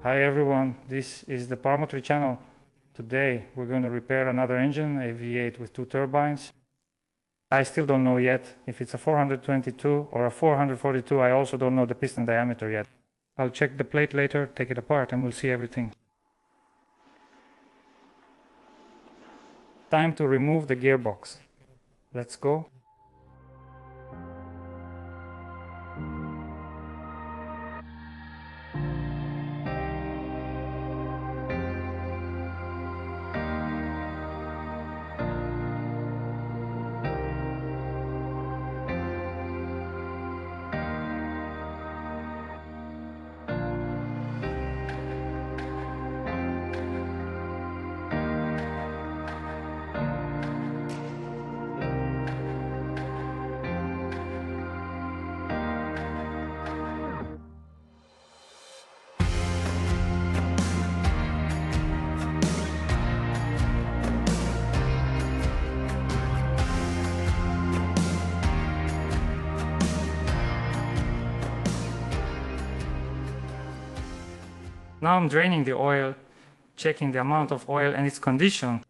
Hi everyone, this is the Parametry channel. Today we're going to repair another engine, a V8 with 2 turbines. I still don't know yet if it's a 422 or a 442. I also don't know the piston diameter yet. I'll check the plate later, take it apart, and we'll see everything. Time to remove the gearbox. Let's go. Now I'm draining the oil, checking the amount of oil and its condition.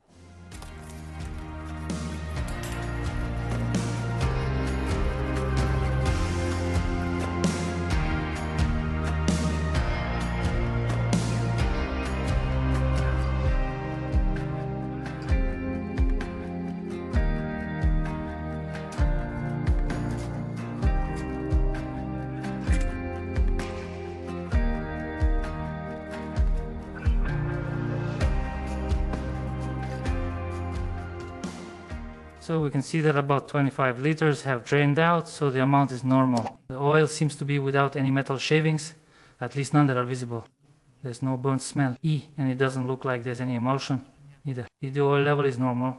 So we can see that about 25 liters have drained out, so the amount is normal. The oil seems to be without any metal shavings, at least none that are visible. There's no burnt smell, and it doesn't look like there's any emulsion either. The oil level is normal.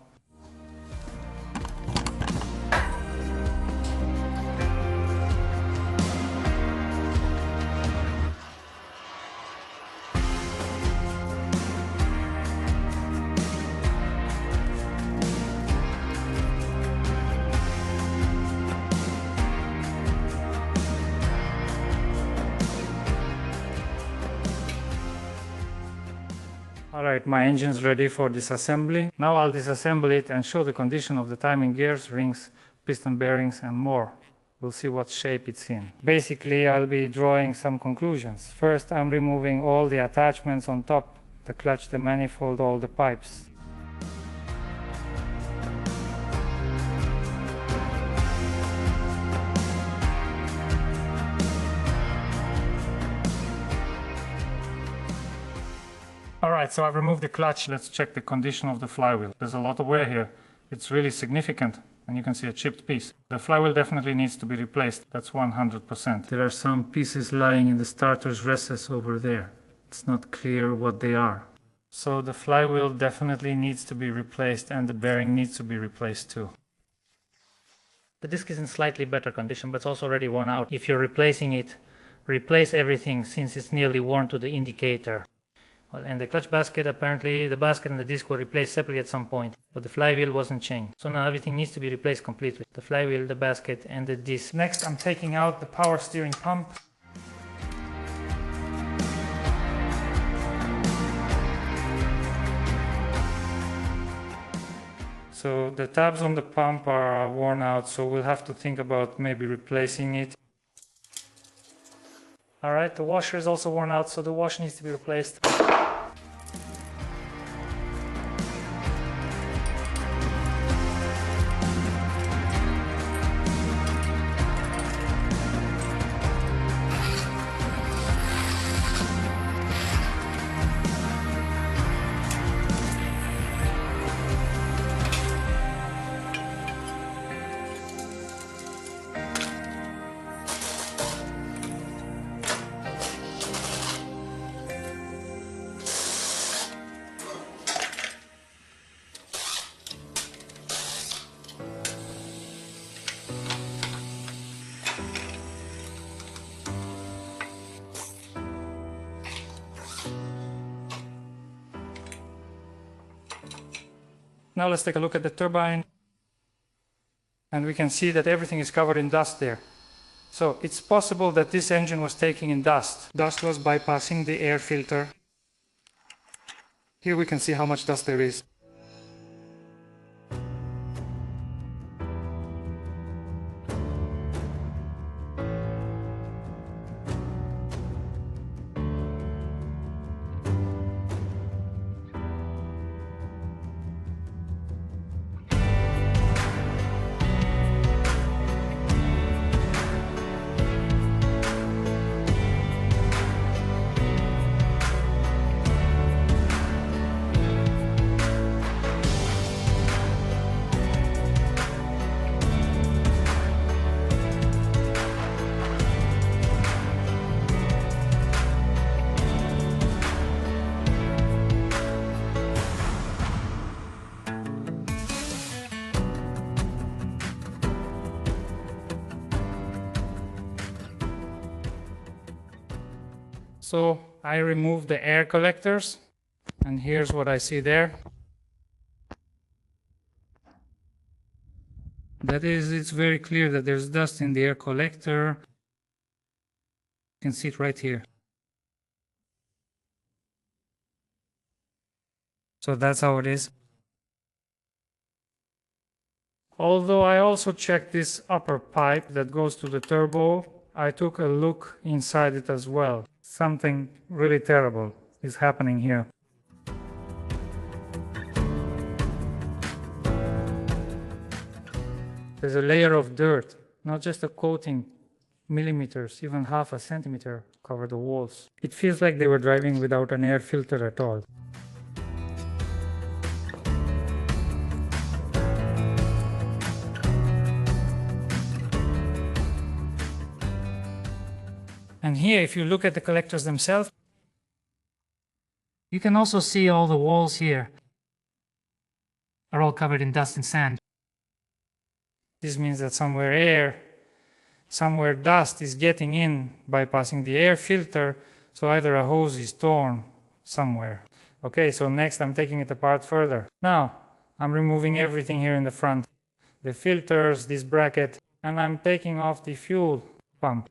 Alright, my engine's ready for disassembly. Now I'll disassemble it and show the condition of the timing gears, rings, piston bearings and more. We'll see what shape it's in. Basically, I'll be drawing some conclusions. First, I'm removing all the attachments on top, the clutch, the manifold, all the pipes. Alright, so I've removed the clutch. Let's check the condition of the flywheel. There's a lot of wear here. It's really significant, and you can see a chipped piece. The flywheel definitely needs to be replaced. That's 100%. There are some pieces lying in the starter's recess over there. It's not clear what they are. So the flywheel definitely needs to be replaced, and the bearing needs to be replaced too. The disc is in slightly better condition, but it's also already worn out. If you're replacing it, replace everything since it's nearly worn to the indicator. Well, and the clutch basket, apparently the basket and the disc were replaced separately at some point, but the flywheel wasn't changed. So now everything needs to be replaced completely. The flywheel, the basket and the disc. Next, I'm taking out the power steering pump. So the tabs on the pump are worn out, so we'll have to think about maybe replacing it. Alright, the washer is also worn out, so the washer needs to be replaced. Now let's take a look at the turbine, and we can see that everything is covered in dust there. So it's possible that this engine was taking in dust. Dust was bypassing the air filter. Here we can see how much dust there is. So I removed the air collectors, and here's what I see there. That is, it's very clear that there's dust in the air collector. You can see it right here. So that's how it is. Although I also checked this upper pipe that goes to the turbo, I took a look inside it as well. Something really terrible is happening here. There's a layer of dirt, not just a coating, millimeters, even half a centimeter cover the walls. It feels like they were driving without an air filter at all. And here, if you look at the collectors themselves, you can also see all the walls here are all covered in dust and sand. This means that somewhere dust is getting in, bypassing the air filter, so either a hose is torn somewhere. Okay, so next I'm taking it apart further. Now, I'm removing everything here in the front. The filters, this bracket, and I'm taking off the fuel pump.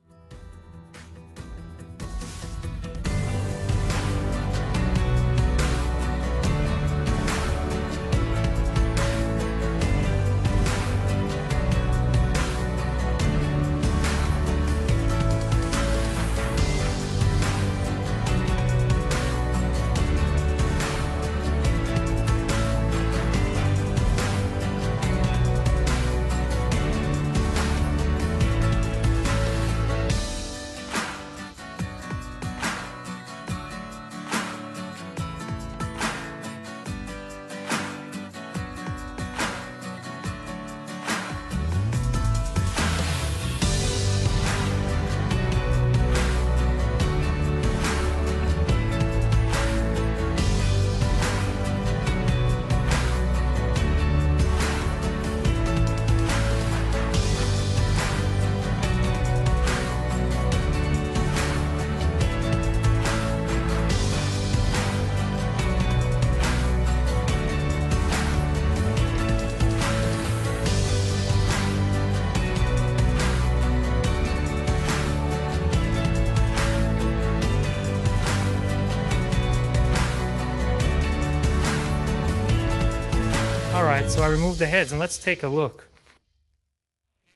Alright, so I removed the heads and let's take a look.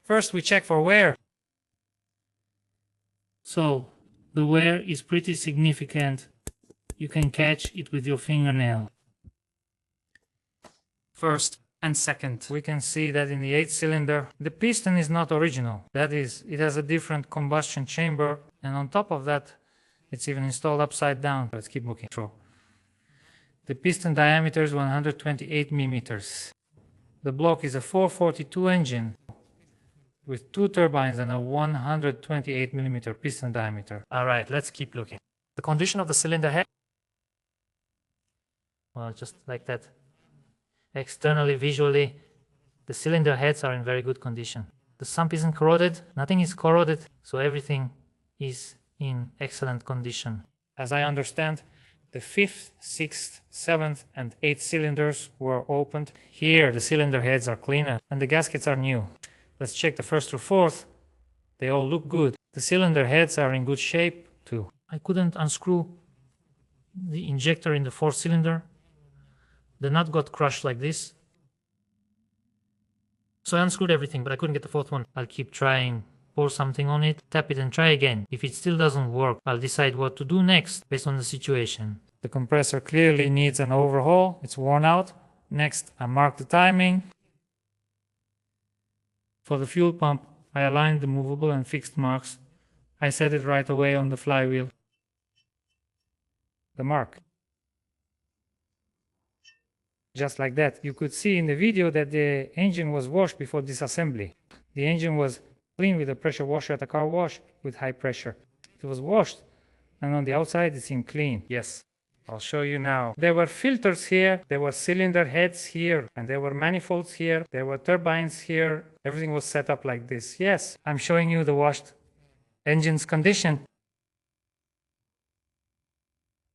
First we check for wear. So the wear is pretty significant. You can catch it with your fingernail. First and second, we can see that in the 8-cylinder, the piston is not original. That is, it has a different combustion chamber, and on top of that, it's even installed upside down. Let's keep looking. The piston diameter is 128 millimeters. The block is a 442 engine with 2 turbines and a 128 millimeter piston diameter. Alright, let's keep looking. The condition of the cylinder head? Well, just like that. Externally, visually, the cylinder heads are in very good condition. The sump isn't corroded, nothing is corroded, so everything is in excellent condition. As I understand, the 5th, 6th, 7th, and 8th cylinders were opened. Here the cylinder heads are cleaner and the gaskets are new. Let's check the 1st through 4th. They all look good. The cylinder heads are in good shape too. I couldn't unscrew the injector in the fourth cylinder. The nut got crushed like this. So I unscrewed everything, but I couldn't get the fourth one. I'll keep trying. Pour something on it, tap it and try again. If it still doesn't work, I'll decide what to do next based on the situation. The compressor clearly needs an overhaul. It's worn out. Next, I mark the timing. For the fuel pump, I aligned the movable and fixed marks. I set it right away on the flywheel. The mark. Just like that. You could see in the video that the engine was washed before disassembly. The engine was clean with a pressure washer at a car wash with high pressure. It was washed, and on the outside it seemed clean. Yes, I'll show you now. There were filters here, there were cylinder heads here, and there were manifolds here, there were turbines here. Everything was set up like this. Yes, I'm showing you the washed engine's condition.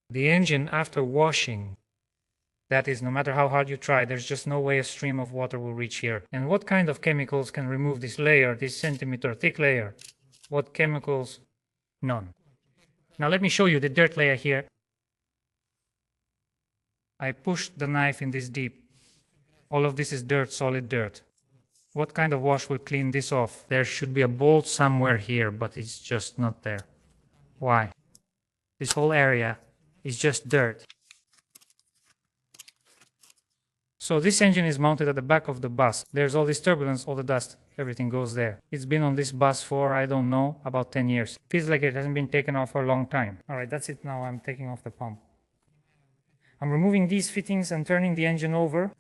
The engine after washing, that is, no matter how hard you try, there's just no way a stream of water will reach here. And what kind of chemicals can remove this layer, this centimeter thick layer? What chemicals? None. Now let me show you the dirt layer here. I pushed the knife in this deep. All of this is dirt, solid dirt. What kind of wash will clean this off? There should be a bolt somewhere here, but it's just not there. Why? This whole area is just dirt. So this engine is mounted at the back of the bus. There's all this turbulence, all the dust, everything goes there. It's been on this bus for, I don't know, about 10 years. Feels like it hasn't been taken off for a long time. Alright, that's it now. I'm taking off the pump. I'm removing these fittings and turning the engine over.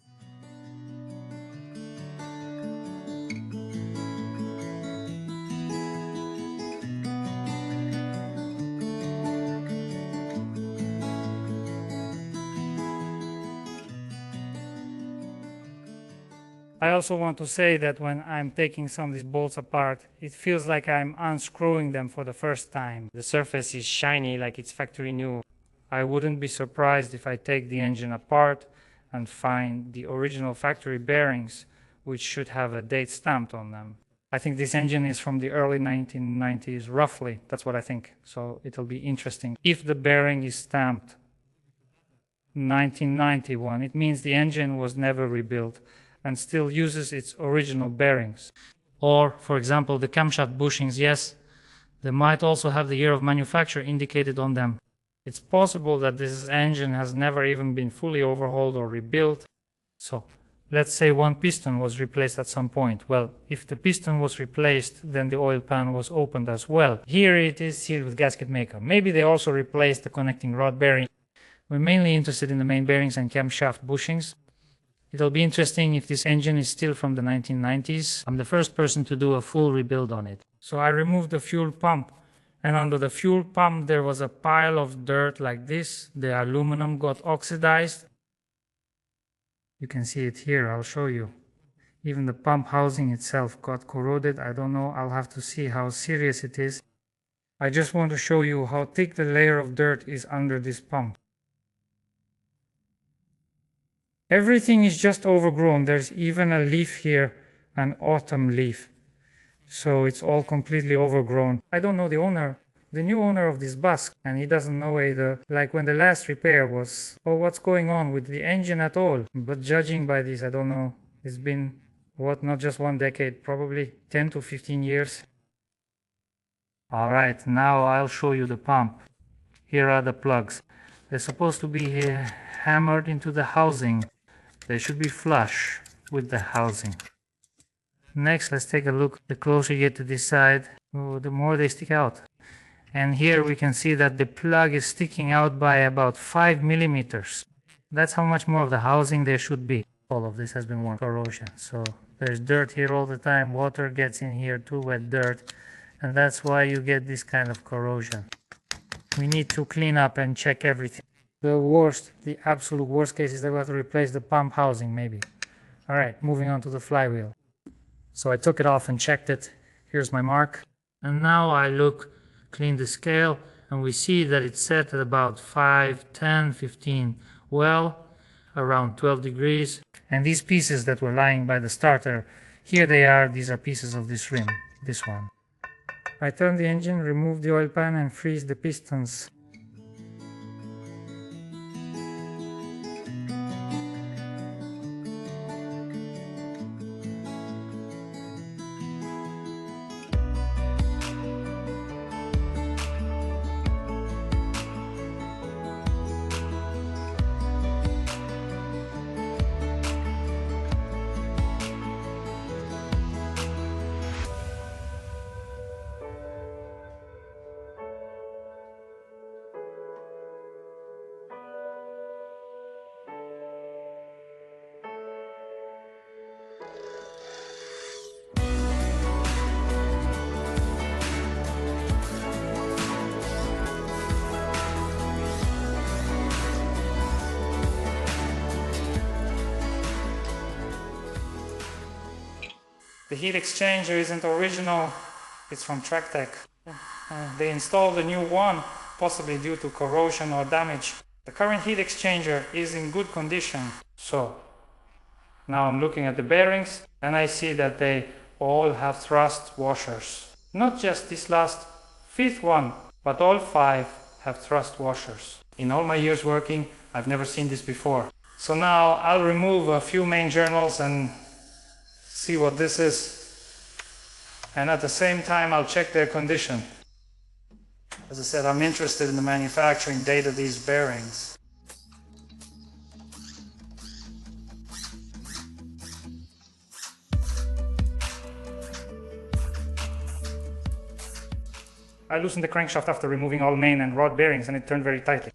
I also want to say that when I'm taking some of these bolts apart, it feels like I'm unscrewing them for the first time. The surface is shiny like it's factory new. I wouldn't be surprised if I take the engine apart and find the original factory bearings, which should have a date stamped on them. I think this engine is from the early 1990s, roughly. That's what I think. So it'll be interesting. If the bearing is stamped 1991, it means the engine was never rebuilt and still uses its original bearings. Or, for example, the camshaft bushings, yes, they might also have the year of manufacture indicated on them. It's possible that this engine has never even been fully overhauled or rebuilt. So, let's say one piston was replaced at some point. Well, if the piston was replaced, then the oil pan was opened as well. Here it is sealed with gasket maker. Maybe they also replaced the connecting rod bearing. We're mainly interested in the main bearings and camshaft bushings. It'll be interesting if this engine is still from the 1990s. I'm the first person to do a full rebuild on it. So I removed the fuel pump, and under the fuel pump there was a pile of dirt like this. The aluminum got oxidized. You can see it here, I'll show you. Even the pump housing itself got corroded. I don't know, I'll have to see how serious it is. I just want to show you how thick the layer of dirt is under this pump. Everything is just overgrown. There's even a leaf here, an autumn leaf. So it's all completely overgrown. I don't know the owner, the new owner of this bus, and he doesn't know either, like when the last repair was, or what's going on with the engine at all. But judging by this, I don't know. It's been, what, not just 1 decade, probably 10 to 15 years. Alright, now I'll show you the pump. Here are the plugs. They're supposed to be hammered into the housing. They should be flush with the housing. Next, let's take a look. The closer you get to this side, the more they stick out. And here we can see that the plug is sticking out by about 5 millimeters. That's how much more of the housing there should be. All of this has been worn corrosion. So there's dirt here all the time. Water gets in here too, wet dirt. And that's why you get this kind of corrosion. We need to clean up and check everything. The worst, the absolute worst case is that we have to replace the pump housing, maybe. Alright, moving on to the flywheel. So I took it off and checked it. Here's my mark. And now I look, clean the scale, and we see that it's set at about 5, 10, 15, well, around 12 degrees. And these pieces that were lying by the starter, here they are. These are pieces of this rim, this one. I turn the engine, remove the oil pan and freeze the pistons. The heat exchanger isn't original, it's from Tractech. They installed a new one, possibly due to corrosion or damage. The current heat exchanger is in good condition. So, now I'm looking at the bearings and I see that they all have thrust washers. Not just this last fifth one, but all 5 have thrust washers. In all my years working, I've never seen this before. So now I'll remove a few main journals and see what this is, and at the same time I'll check their condition. As I said, I'm interested in the manufacturing date of these bearings. I loosened the crankshaft after removing all main and rod bearings and it turned very tightly.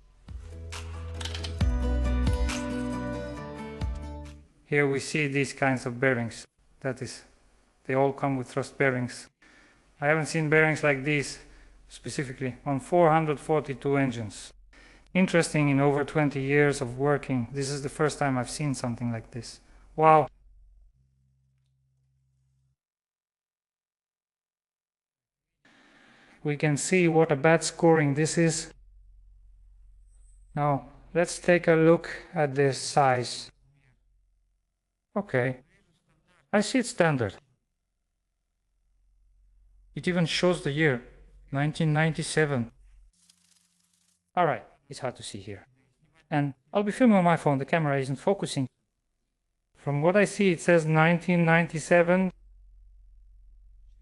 Here we see these kinds of bearings. That is, they all come with thrust bearings. I haven't seen bearings like these specifically on 442 engines. Interesting, in over 20 years of working, this is the first time I've seen something like this. Wow! We can see what a bad scoring this is. Now, let's take a look at the size. Okay. I see it's standard. It even shows the year, 1997. Alright, it's hard to see here. And I'll be filming on my phone, the camera isn't focusing. From what I see, it says 1997,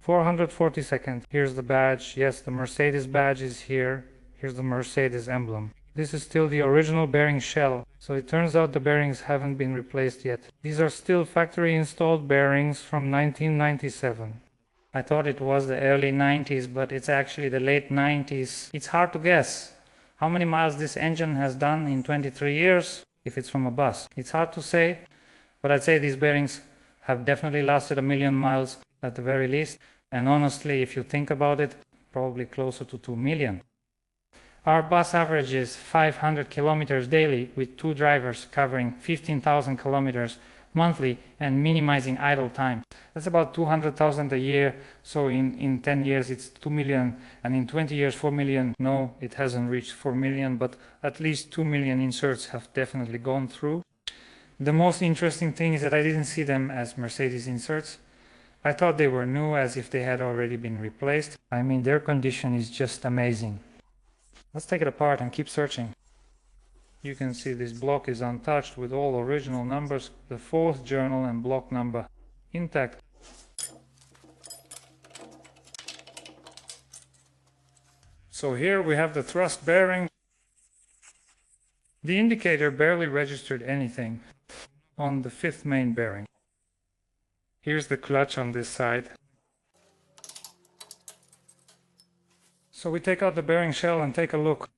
442nd. Here's the badge. Yes, the Mercedes badge is here. Here's the Mercedes emblem. This is still the original bearing shell, so it turns out the bearings haven't been replaced yet. These are still factory installed bearings from 1997. I thought it was the early 90s, but it's actually the late 90s. It's hard to guess how many miles this engine has done in 23 years if it's from a bus. It's hard to say, but I'd say these bearings have definitely lasted 1 million miles at the very least. And honestly, if you think about it, probably closer to 2 million. Our bus averages 500 kilometers daily with 2 drivers covering 15,000 kilometers monthly and minimizing idle time. That's about 200,000 a year, so in 10 years it's 2 million, and in 20 years 4 million. No, it hasn't reached 4 million, but at least 2 million inserts have definitely gone through. The most interesting thing is that I didn't see them as Mercedes inserts. I thought they were new, as if they had already been replaced. I mean, their condition is just amazing. Let's take it apart and keep searching. You can see this block is untouched with all original numbers, the 4th journal and block number intact. So here we have the thrust bearing. The indicator barely registered anything on the 5th main bearing. Here's the clutch on this side. So we take out the bearing shell and take a look.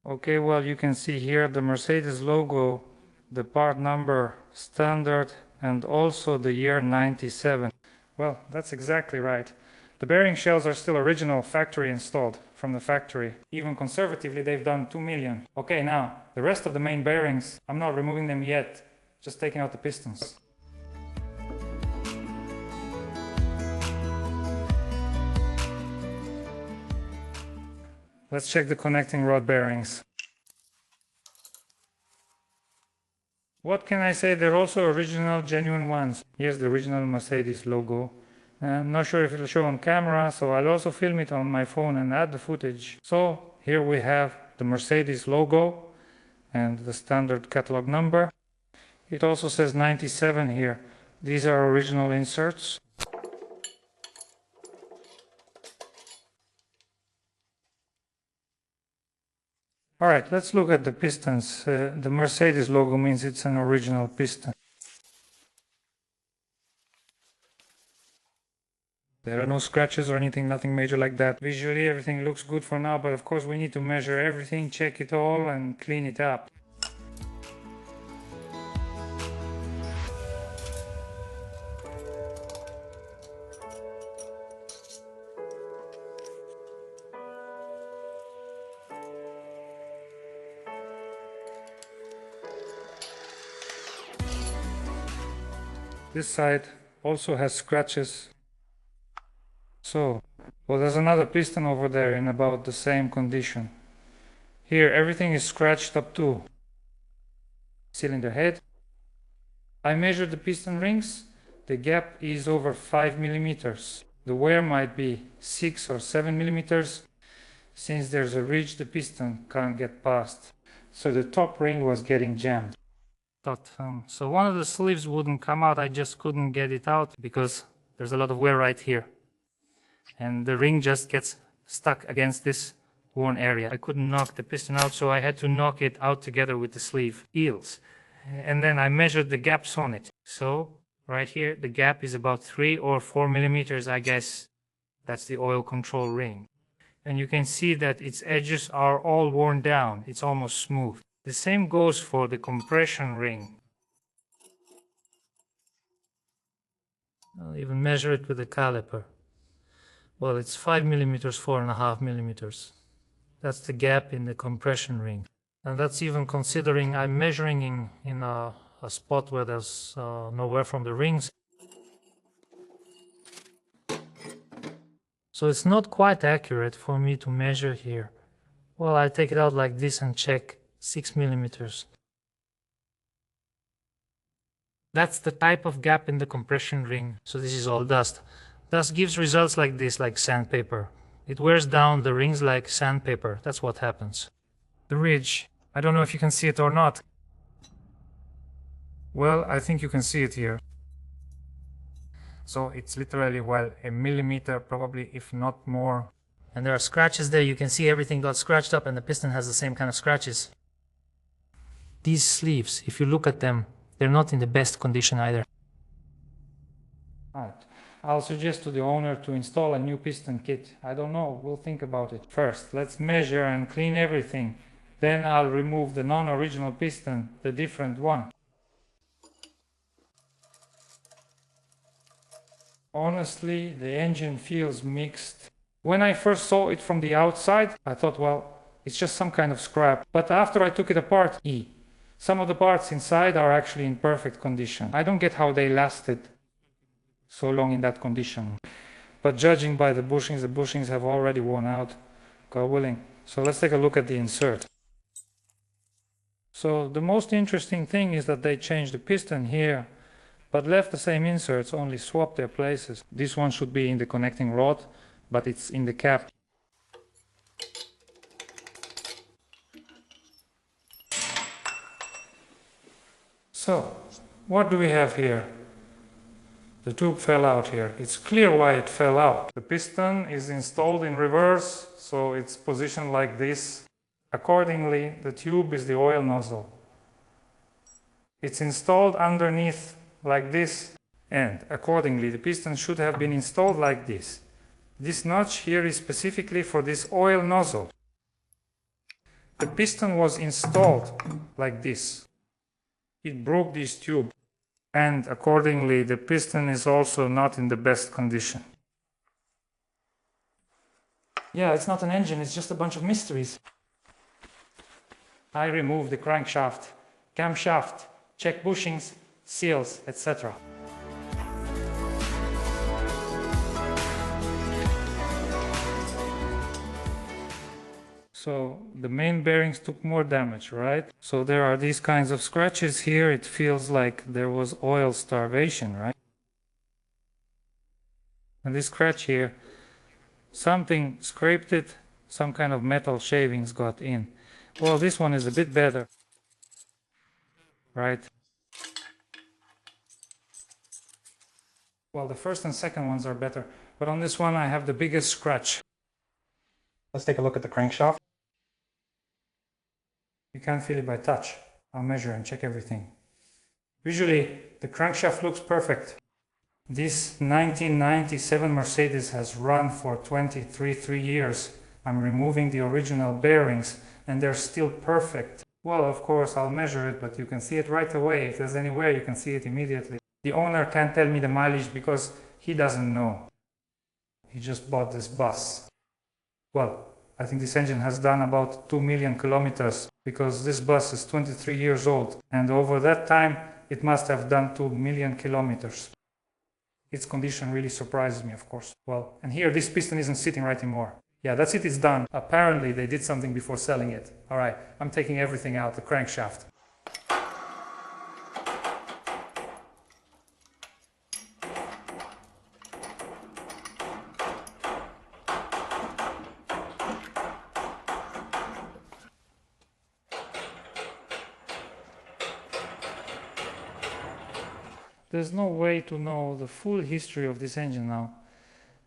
Okay, well, you can see here the Mercedes logo, the part number, standard, and also the year 97. Well, that's exactly right. The bearing shells are still original, factory installed from the factory. Even conservatively, they've done 2 million. Okay, now, the rest of the main bearings, I'm not removing them yet, just taking out the pistons. Let's check the connecting rod bearings. What can I say? They're also original, genuine ones. Here's the original Mercedes logo. I'm not sure if it'll show on camera, so I'll also film it on my phone and add the footage. So here we have the Mercedes logo and the standard catalog number. It also says 97 here. These are original inserts. Alright, let's look at the pistons. The Mercedes logo means it's an original piston. There are no scratches or anything, nothing major like that. Visually everything looks good for now, but of course we need to measure everything, check it all and clean it up. This side also has scratches. So, well, there's another piston over there in about the same condition. Here everything is scratched up too. Cylinder head. I measured the piston rings. The gap is over 5 millimeters. The wear might be 6 or 7 millimeters. Since there's a ridge, the piston can't get past. So the top ring was getting jammed. So one of the sleeves wouldn't come out. I just couldn't get it out because there's a lot of wear right here. And the ring just gets stuck against this worn area. I couldn't knock the piston out, so I had to knock it out together with the sleeve heels. And then I measured the gaps on it. So right here, the gap is about 3 or 4 millimeters, I guess. That's the oil control ring. And you can see that its edges are all worn down. It's almost smooth. The same goes for the compression ring. I'll even measure it with a caliper. Well, it's 5 millimeters, 4.5 millimeters. That's the gap in the compression ring. And that's even considering I'm measuring in a spot where there's no wear from the rings. So it's not quite accurate for me to measure here. Well, I take it out like this and check 6 millimeters. That's the type of gap in the compression ring. So this is all dust. Dust gives results like this, like sandpaper. It wears down the rings like sandpaper. That's what happens. The ridge. I don't know if you can see it or not. Well, I think you can see it here. So it's literally, well, a millimeter probably, if not more. And there are scratches there. You can see everything got scratched up and the piston has the same kind of scratches. These sleeves, if you look at them, they're not in the best condition either. Right. I'll suggest to the owner to install a new piston kit. I don't know, we'll think about it. First, let's measure and clean everything. Then I'll remove the non-original piston, the different one. Honestly, the engine feels mixed. When I first saw it from the outside, I thought, well, it's just some kind of scrap. But after I took it apart, some of the parts inside are actually in perfect condition. I don't get how they lasted so long in that condition. But judging by the bushings have already worn out, God willing. So let's take a look at the insert. So the most interesting thing is that they changed the piston here, but left the same inserts, only swapped their places. This one should be in the connecting rod, but it's in the cap. So, what do we have here? The tube fell out here. It's clear why it fell out. The piston is installed in reverse, so it's positioned like this. Accordingly, the tube is the oil nozzle. It's installed underneath like this, and accordingly, the piston should have been installed like this. This notch here is specifically for this oil nozzle. The piston was installed like this. It broke this tube. And accordingly, the piston is also not in the best condition. Yeah, it's not an engine, it's just a bunch of mysteries. I removed the crankshaft, camshaft, check bushings, seals, etc. So the main bearings took more damage, right? So there are these kinds of scratches here. It feels like there was oil starvation, right? And this scratch here, something scraped it, some kind of metal shavings got in. Well, this one is a bit better, right? Well, the first and second ones are better, but on this one I have the biggest scratch. Let's take a look at the crankshaft. You can't feel it by touch. I'll measure and check everything. Visually, the crankshaft looks perfect. This 1997 Mercedes has run for 23 years. I'm removing the original bearings and they're still perfect. Well, of course, I'll measure it, but you can see it right away. If there's anywhere, you can see it immediately. The owner can't tell me the mileage because he doesn't know. He just bought this bus. Well, I think this engine has done about 2 million kilometers because this bus is 23 years old. And over that time, it must have done 2 million kilometers. Its condition really surprises me, of course. Well, and here this piston isn't sitting right anymore. Yeah, that's it, it's done. Apparently they did something before selling it. All right, I'm taking everything out, the crankshaft. There's no way to know the full history of this engine now.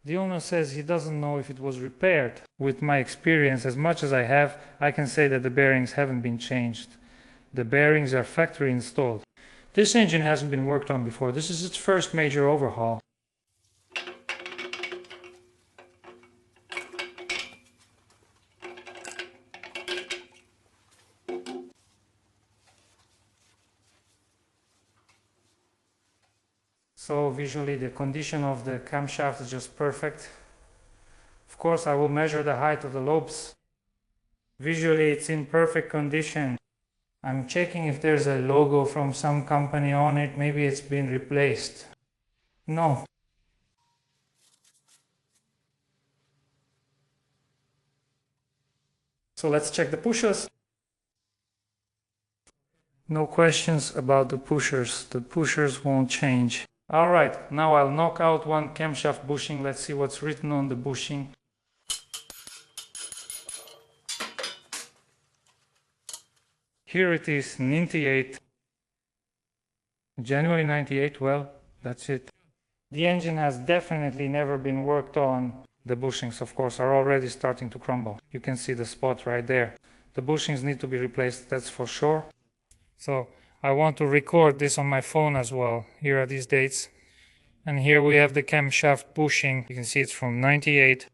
The owner says he doesn't know if it was repaired. With my experience, as much as I have, I can say that the bearings haven't been changed. The bearings are factory installed. This engine hasn't been worked on before. This is its first major overhaul. So visually the condition of the camshaft is just perfect. Of course I will measure the height of the lobes. Visually it's in perfect condition. I'm checking if there's a logo from some company on it. Maybe it's been replaced. No. So let's check the pushers. No questions about the pushers. The pushers won't change. Alright, now I'll knock out one camshaft bushing. Let's see what's written on the bushing. Here it is, 98. January 98, well, that's it. The engine has definitely never been worked on. The bushings, of course, are already starting to crumble. You can see the spot right there. The bushings need to be replaced, that's for sure. So I want to record this on my phone as well. Here are these dates. And here we have the camshaft bushing. You can see it's from 98.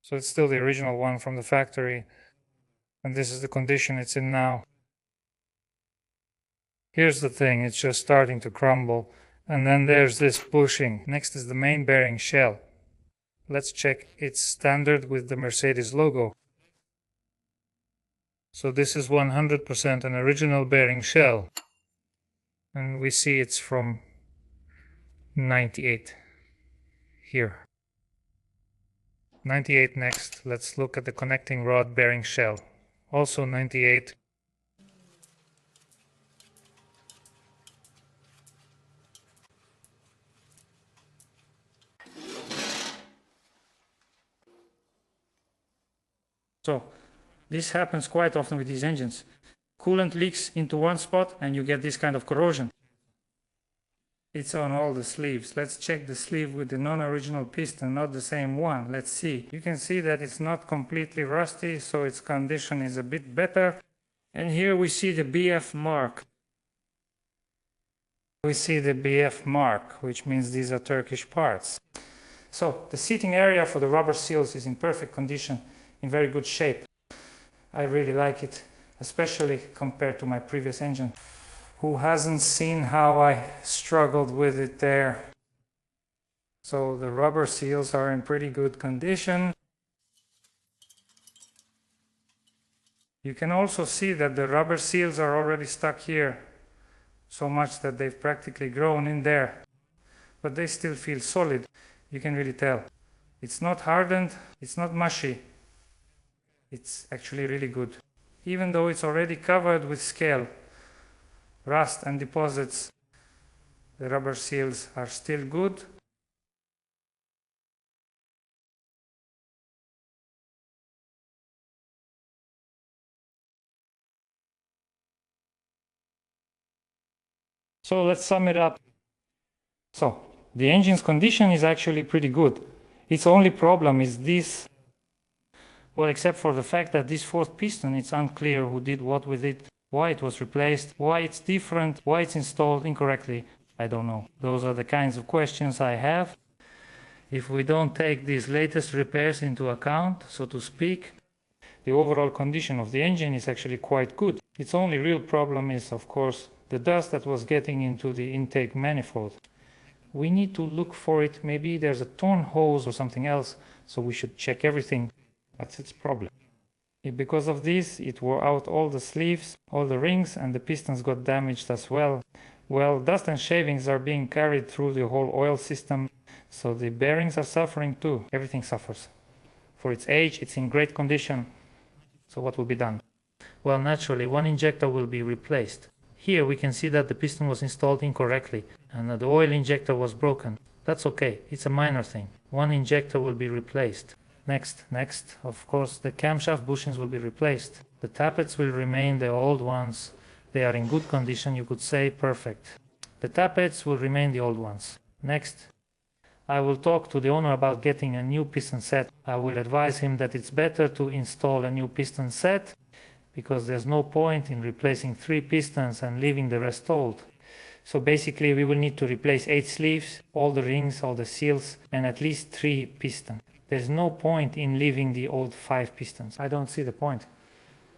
So it's still the original one from the factory. And this is the condition it's in now. Here's the thing, it's just starting to crumble. And then there's this bushing. Next is the main bearing shell. Let's check its standard with the Mercedes logo. So this is 100% an original bearing shell. And we see it's from 98. Here. 98 next. Let's look at the connecting rod bearing shell. Also 98. So this happens quite often with these engines. Coolant leaks into one spot and you get this kind of corrosion. It's on all the sleeves. Let's check the sleeve with the non-original piston, not the same one. Let's see. You can see that it's not completely rusty, so its condition is a bit better. And here we see the BF mark. We see the BF mark, which means these are Turkish parts. So the seating area for the rubber seals is in perfect condition, in very good shape. I really like it, especially compared to my previous engine. Who hasn't seen how I struggled with it there? So the rubber seals are in pretty good condition. You can also see that the rubber seals are already stuck here, so much that they've practically grown in there. But they still feel solid, you can really tell. It's not hardened, it's not mushy. It's actually really good. Even though it's already covered with scale, rust and deposits, The rubber seals are still good. So let's sum it up. So the engine's condition is actually pretty good. Its only problem is this, well, except for the fact that this fourth piston, it's unclear who did what with it, why it was replaced, why it's different, why it's installed incorrectly. I don't know. Those are the kinds of questions I have. If we don't take these latest repairs into account, so to speak, the overall condition of the engine is actually quite good. Its only real problem is, of course, the dust that was getting into the intake manifold. We need to look for it. Maybe there's a torn hose or something else, so we should check everything. That's its problem. Because of this, it wore out all the sleeves, all the rings, and the pistons got damaged as well. Well, dust and shavings are being carried through the whole oil system, so the bearings are suffering too. Everything suffers. For its age, it's in great condition. So what will be done? Well, naturally, one injector will be replaced. Here we can see that the piston was installed incorrectly and that the oil injector was broken. That's okay, it's a minor thing. One injector will be replaced. Next, of course, the camshaft bushings will be replaced. The tappets will remain the old ones. They are in good condition, you could say, perfect. The tappets will remain the old ones. Next, I will talk to the owner about getting a new piston set. I will advise him that it's better to install a new piston set because there's no point in replacing 3 pistons and leaving the rest old. So basically we will need to replace 8 sleeves, all the rings, all the seals, and at least 3 pistons. There's no point in leaving the old 5 pistons. I don't see the point.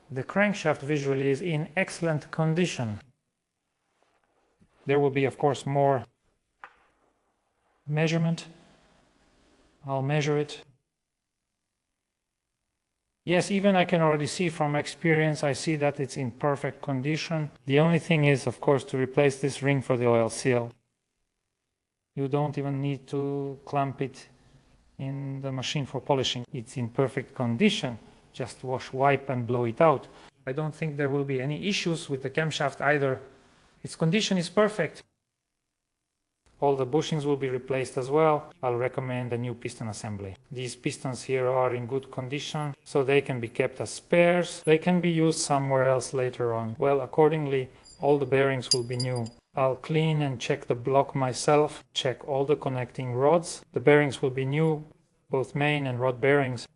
The crankshaft visually is in excellent condition. There will be, of course, more measurement. I'll measure it. Yes, even I can already see from experience, I see that it's in perfect condition. The only thing is, of course, to replace this ring for the oil seal. You don't even need to clamp it in the machine for polishing. It's in perfect condition. Just wash, wipe, and blow it out. I don't think there will be any issues with the camshaft either. Its condition is perfect. All the bushings will be replaced as well. I'll recommend a new piston assembly. These pistons here are in good condition, so they can be kept as spares. They can be used somewhere else later on. Well, accordingly, all the bearings will be new. I'll clean and check the block myself, check all the connecting rods. The bearings will be new, both main and rod bearings.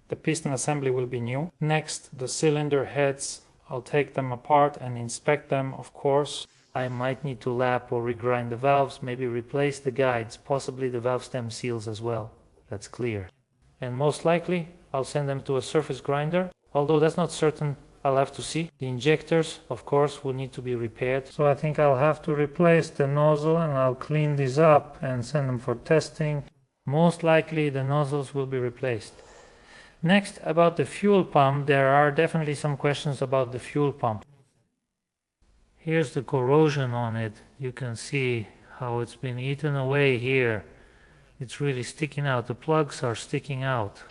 The piston assembly will be new. Next, the cylinder heads. I'll take them apart and inspect them, of course. I might need to lap or regrind the valves, maybe replace the guides, possibly the valve stem seals as well. That's clear. And most likely, I'll send them to a surface grinder. Although that's not certain, I'll have to see. The injectors, of course, will need to be repaired. So I think I'll have to replace the nozzle and I'll clean these up and send them for testing. Most likely, the nozzles will be replaced. Next, about the fuel pump, there are definitely some questions about the fuel pump. Here's the corrosion on it. You can see how it's been eaten away here. It's really sticking out. The plugs are sticking out.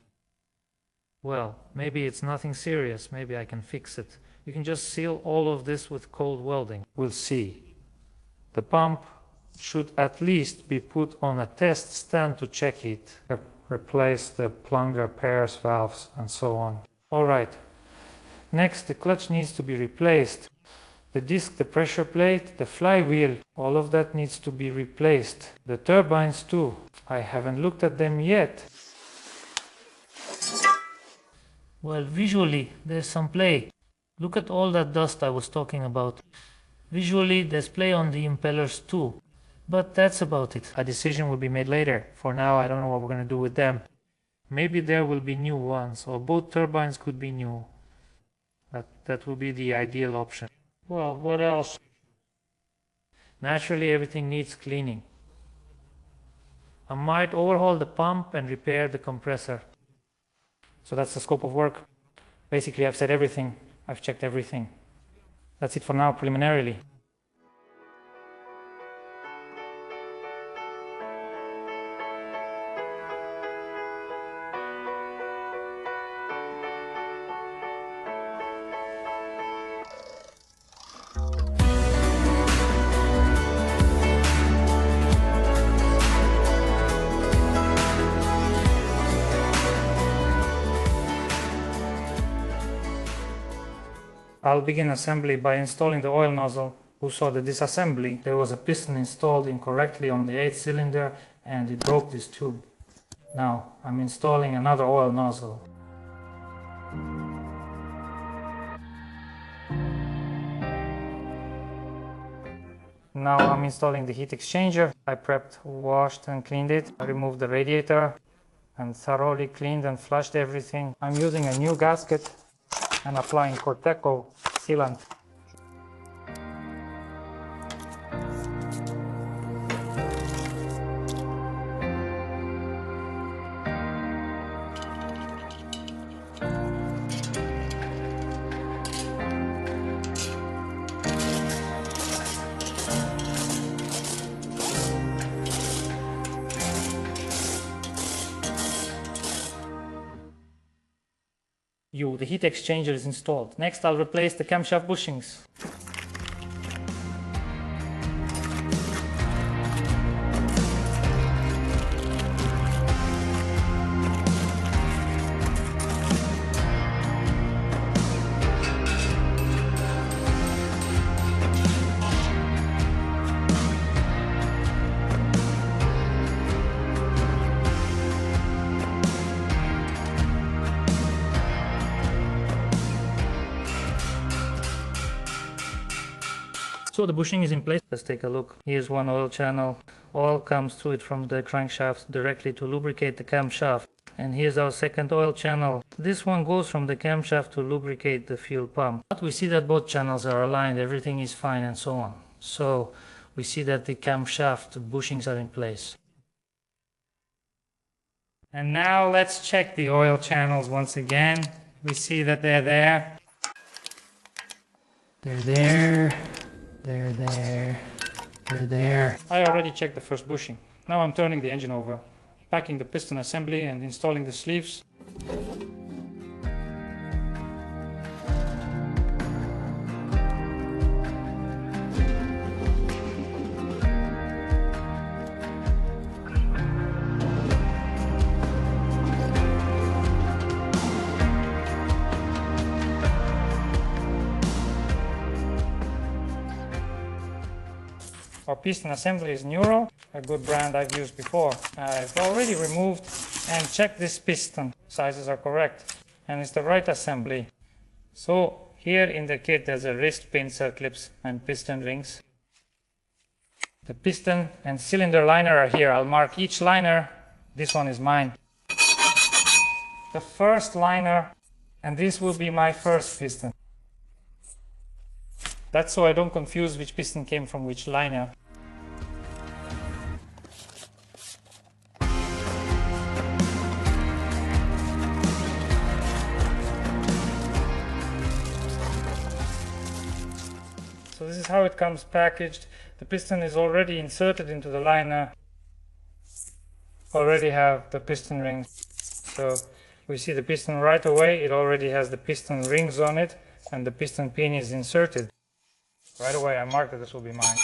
Well, maybe it's nothing serious. Maybe I can fix it. You can just seal all of this with cold welding. We'll see. The pump should at least be put on a test stand to check it. Replace the plunger, pairs, valves, and so on. All right. Next, the clutch needs to be replaced. The disc, the pressure plate, the flywheel, all of that needs to be replaced. The turbines too. I haven't looked at them yet. Well, visually, there's some play. Look at all that dust I was talking about. Visually, there's play on the impellers too. But that's about it. A decision will be made later. For now, I don't know what we're going to do with them. Maybe there will be new ones, or both turbines could be new. That will be the ideal option. Well, what else? Naturally, everything needs cleaning. I might overhaul the pump and repair the compressor. So that's the scope of work. Basically, I've said everything. I've checked everything. That's it for now, preliminarily. I'll begin assembly by installing the oil nozzle. Who saw the disassembly? There was a piston installed incorrectly on the 8th cylinder and it broke this tube. Now I'm installing another oil nozzle. Now I'm installing the heat exchanger. I prepped, washed and cleaned it. I removed the radiator and thoroughly cleaned and flushed everything. I'm using a new gasket and applying Corteco sealant. The heat exchanger is installed. Next I'll replace the camshaft bushings. So the bushing is in place. Let's take a look. Here's one oil channel. Oil comes through it from the crankshaft directly to lubricate the camshaft. And here's our second oil channel. This one goes from the camshaft to lubricate the fuel pump. But we see that both channels are aligned, everything is fine and so on. So we see that the camshaft bushings are in place. And now let's check the oil channels once again. We see that they're there. They're there. They're there. They're there. I already checked the first bushing. Now I'm turning the engine over, packing the piston assembly and installing the sleeves. Our piston assembly is Neuro, a good brand I've used before. I've already removed and checked this piston. Sizes are correct and it's the right assembly. So here in the kit there's a wrist pincer clips and piston rings. The piston and cylinder liner are here. I'll mark each liner. This one is mine. The first liner, and this will be my first piston. That's so I don't confuse which piston came from which liner. So this is how it comes packaged. The piston is already inserted into the liner. Already have the piston rings. So we see the piston right away. It already has the piston rings on it and the piston pin is inserted. Right away I marked that this will be mine.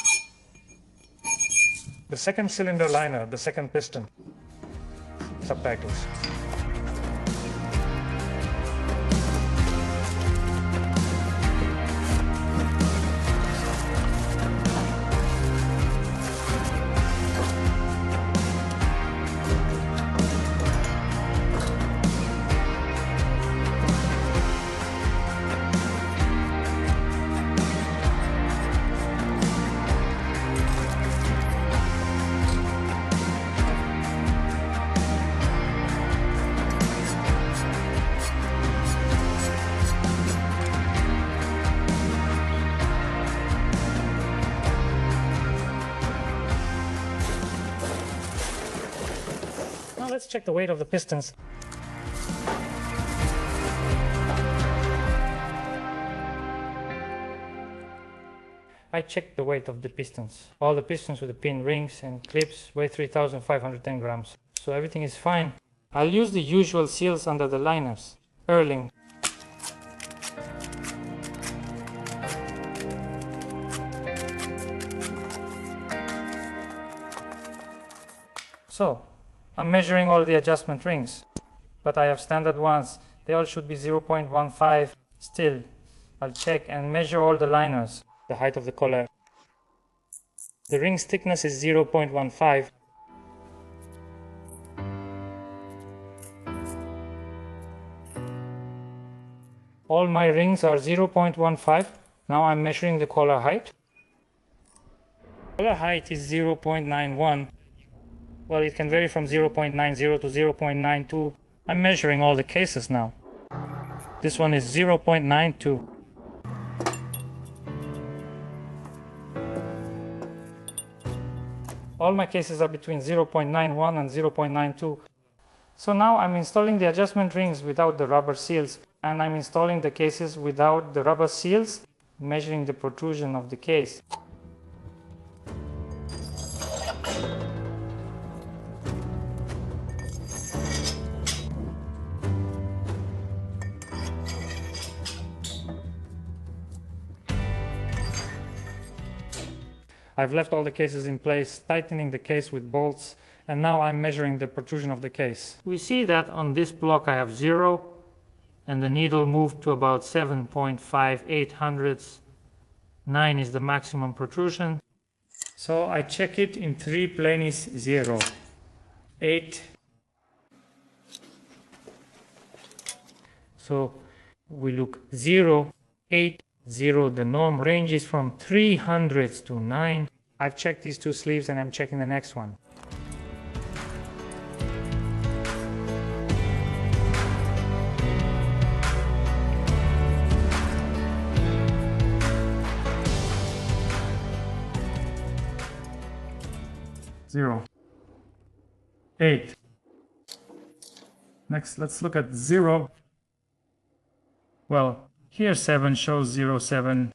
The second cylinder liner, the second piston, sub-package. Let's check the weight of the pistons. I checked the weight of the pistons. All the pistons with the pin rings and clips weigh 3,510 grams. So everything is fine. I'll use the usual seals under the liners. Erling. So I'm measuring all the adjustment rings, but I have standard ones. They all should be 0.15. Still, I'll check and measure all the liners, the height of the collar. The ring's thickness is 0.15. All my rings are 0.15. Now I'm measuring the collar height. Collar height is 0.91. Well, it can vary from 0.90 to 0.92. I'm measuring all the cases now. This one is 0.92. All my cases are between 0.91 and 0.92. So now I'm installing the adjustment rings without the rubber seals, and I'm installing the cases without the rubber seals, measuring the protrusion of the case. I've left all the cases in place, tightening the case with bolts, and now I'm measuring the protrusion of the case. We see that on this block I have 0, and the needle moved to about 7.58 hundredths. 9 is the maximum protrusion. So I check it in 3 planes: 0, 8. So we look 0, 8, 0. The norm ranges from 3 hundredths to 9. I've checked these 2 sleeves and I'm checking the next one. Zero. 8. Next, let's look at 0. Well, here 7 shows 0, 7.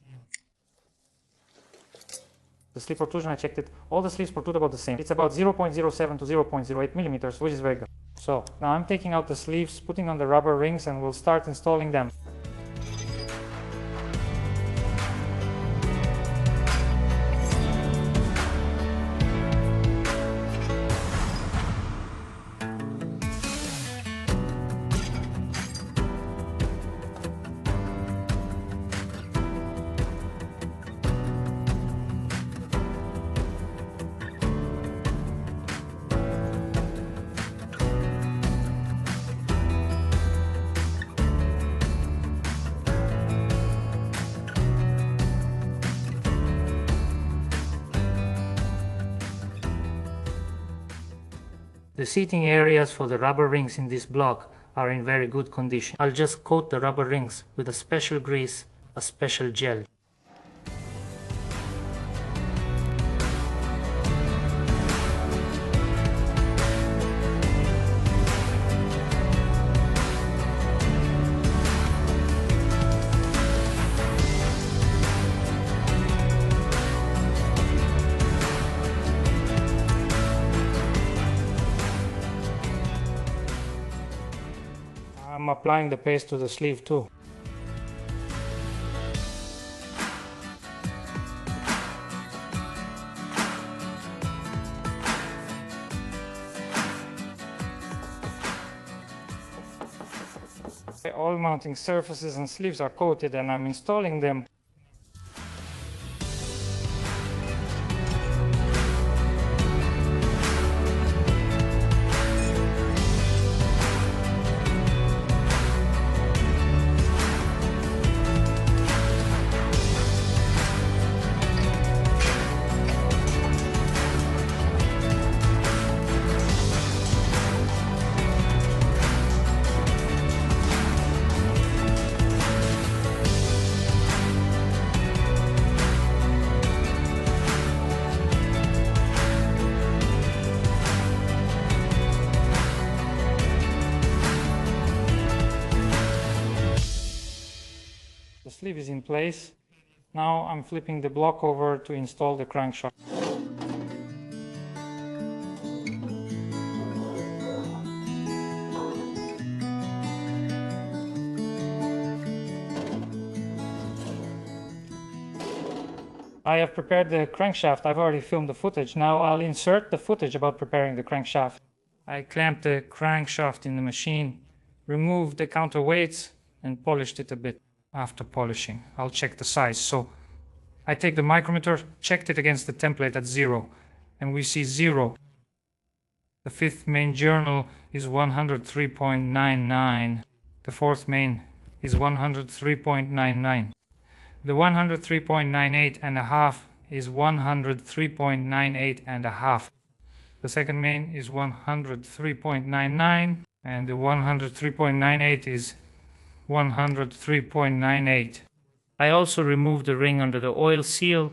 The sleeve protrusion, I checked it. All the sleeves protrude about the same. It's about 0.07 to 0.08 millimeters, which is very good. So now I'm taking out the sleeves, putting on the rubber rings, and we'll start installing them. The seating areas for the rubber rings in this block are in very good condition. I'll just coat the rubber rings with a special grease, a special gel. I'm applying the paste to the sleeve too. All mounting surfaces and sleeves are coated and I'm installing them. The sleeve is in place. Now I'm flipping the block over to install the crankshaft. I have prepared the crankshaft. I've already filmed the footage. Now I'll insert the footage about preparing the crankshaft. I clamped the crankshaft in the machine, removed the counterweights and polished it a bit. after polishing. I'll check the size. So I take the micrometer, checked it against the template at 0, and we see 0. The fifth main journal is 103.99. The fourth main is 103.99. The 103.98 and a half is 103.98 and a half. The second main is 103.99 and the 103.98 is 103.98. I also removed the ring under the oil seal.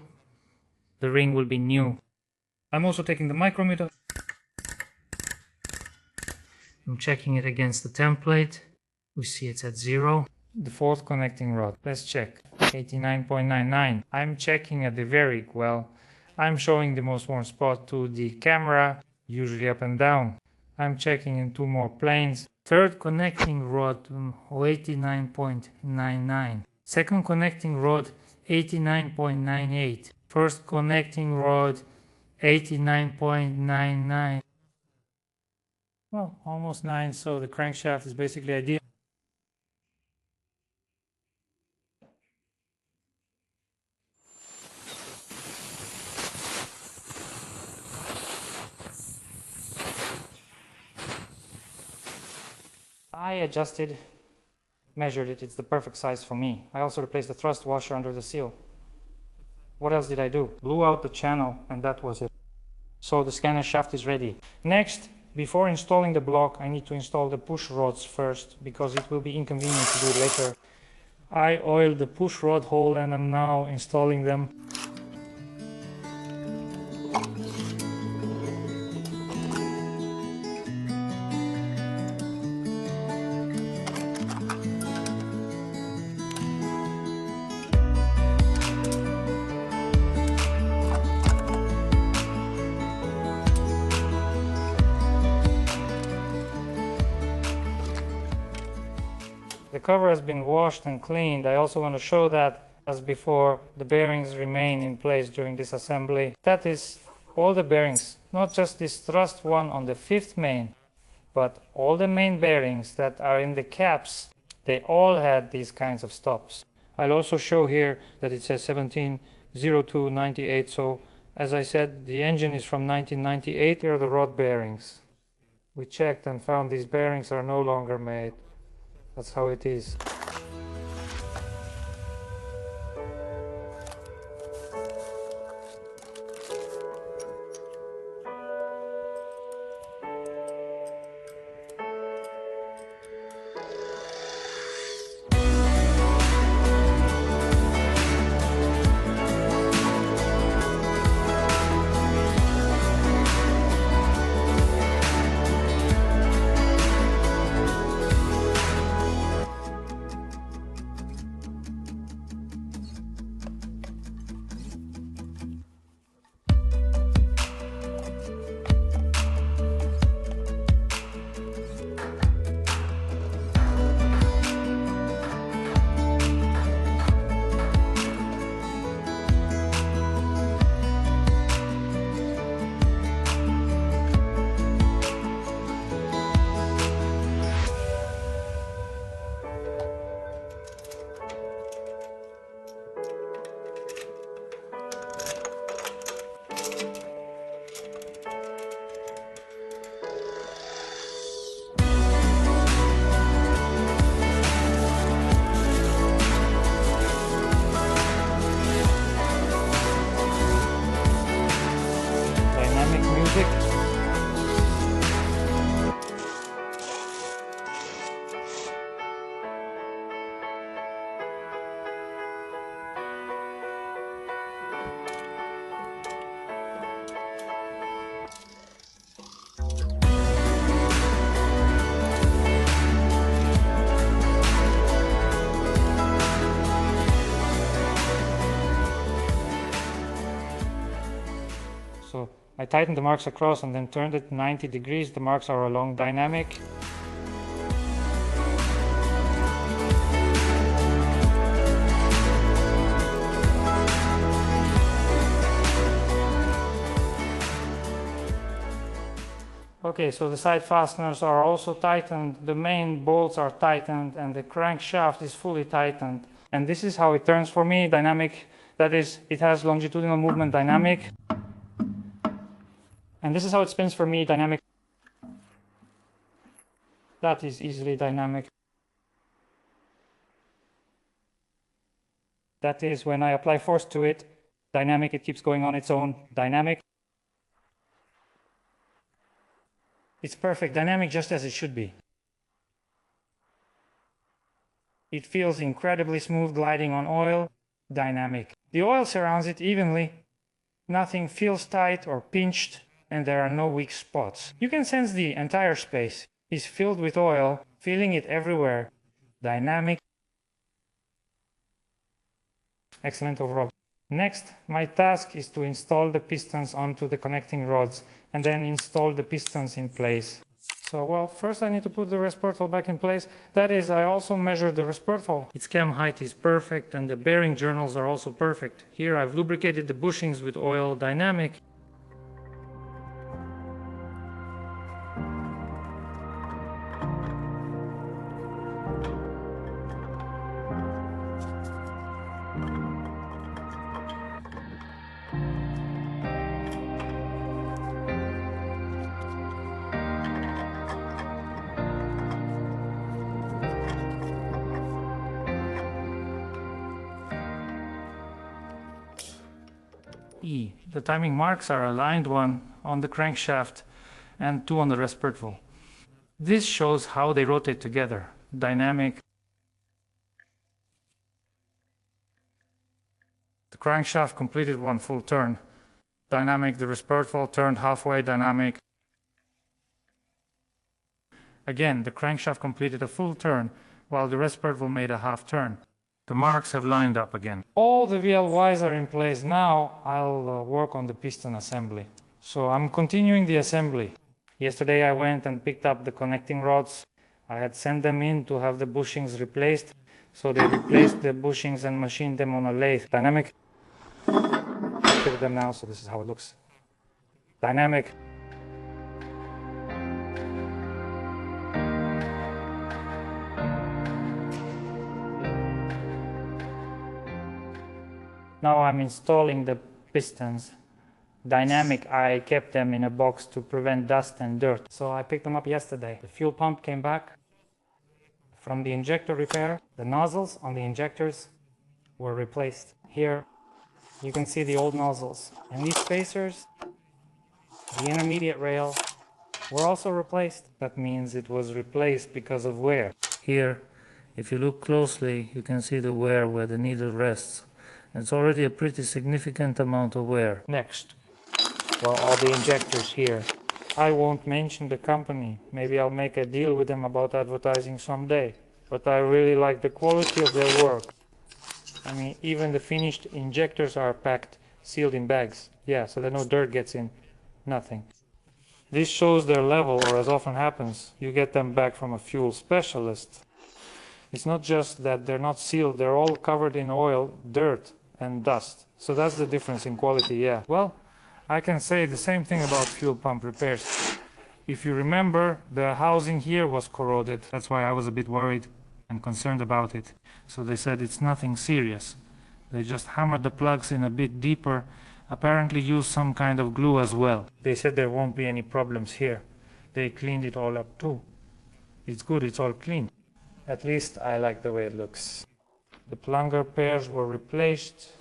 The ring will be new. I'm also taking the micrometer. I'm checking it against the template. We see it's at 0. The fourth connecting rod. Let's check. 89.99. I'm checking at the very well. I'm showing the most worn spot to the camera, usually up and down. I'm checking in 2 more planes. Third connecting rod, 89.99. Second connecting rod, 89.98. First connecting rod, 89.99. Well, almost 9, so the crankshaft is basically ideal. I adjusted, measured it, it's the perfect size for me. I also replaced the thrust washer under the seal. What else did I do? Blew out the channel and that was it. So the scanner shaft is ready. Next, before installing the block, I need to install the push rods first because it will be inconvenient to do it later. I oiled the push rod hole and I'm now installing them. The cover has been washed and cleaned. I also want to show that, as before, the bearings remain in place during disassembly. That is, all the bearings, not just this thrust one on the fifth main, but all the main bearings that are in the caps, they all had these kinds of stops. I'll also show here that it says 170298, so as I said, the engine is from 1998. Here are the rod bearings. We checked and found these bearings are no longer made. That's how it is. So I tightened the marks across and then turned it 90 degrees. The marks are along dynamic. Okay, so the side fasteners are also tightened, the main bolts are tightened, and the crankshaft is fully tightened. And this is how it turns for me, dynamic. That is, it has longitudinal movement, dynamic. And this is how it spins for me, dynamic. That is easily dynamic. That is, when I apply force to it, dynamic, it keeps going on its own, dynamic. It's perfect, dynamic just as it should be. It feels incredibly smooth gliding on oil, dynamic. The oil surrounds it evenly. Nothing feels tight or pinched, and there are no weak spots. You can sense the entire space is filled with oil, feeling it everywhere. Dynamic. Excellent overall. Next, my task is to install the pistons onto the connecting rods and then install the pistons in place. So, well, first I need to put the respirtle back in place. That is, I also measured the respirtle. Its cam height is perfect and the bearing journals are also perfect. Here I've lubricated the bushings with oil, dynamic. E. The timing marks are aligned, one on the crankshaft and two on the respirtle. This shows how they rotate together. Dynamic. The crankshaft completed one full turn. Dynamic. The respirtle turned halfway, dynamic. Again, the crankshaft completed a full turn while the respirtle made a half turn. The marks have lined up again. All the VLYs are in place. Now I'll work on the piston assembly. So I'm continuing the assembly. Yesterday I went and picked up the connecting rods. I had sent them in to have the bushings replaced. So they replaced the bushings and machined them on a lathe. Dynamic. Look at them now, so this is how it looks. Dynamic. Now I'm installing the pistons. Dynamic, I kept them in a box to prevent dust and dirt. So I picked them up yesterday. The fuel pump came back from the injector repair. The nozzles on the injectors were replaced. Here you can see the old nozzles. And these spacers, the intermediate rail, were also replaced. That means it was replaced because of wear. Here, if you look closely, you can see the wear where the needle rests. It's already a pretty significant amount of wear. Next, well, all the injectors here. I won't mention the company. Maybe I'll make a deal with them about advertising someday. But I really like the quality of their work. I mean, even the finished injectors are packed, sealed in bags. Yeah, so that no dirt gets in. Nothing. This shows their level, or as often happens, you get them back from a fuel specialist. It's not just that they're not sealed, they're all covered in oil, dirt, and dust. So that's the difference in quality, yeah. Well, I can say the same thing about fuel pump repairs. If you remember, the housing here was corroded. That's why I was a bit worried and concerned about it. So they said it's nothing serious. They just hammered the plugs in a bit deeper, apparently used some kind of glue as well. They said there won't be any problems here. They cleaned it all up too. It's good, it's all clean. At least I like the way it looks. The plunger pairs were replaced.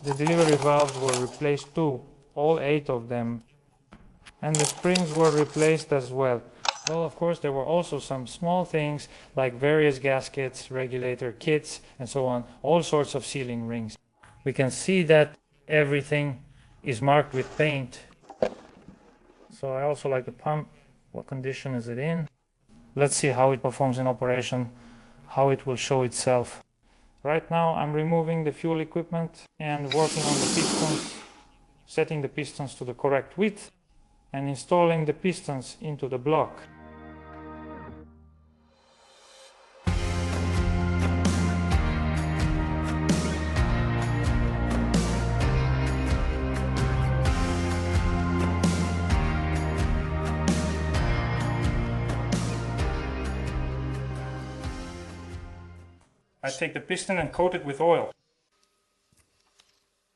The delivery valves were replaced too, all 8 of them. And the springs were replaced as well. Well, of course, there were also some small things like various gaskets, regulator kits, and so on, all sorts of sealing rings. We can see that everything is marked with paint. So I also like the pump. What condition is it in? Let's see how it performs in operation, how it will show itself. Right now I'm removing the fuel equipment and working on the pistons, setting the pistons to the correct width and installing the pistons into the block. I take the piston and coat it with oil.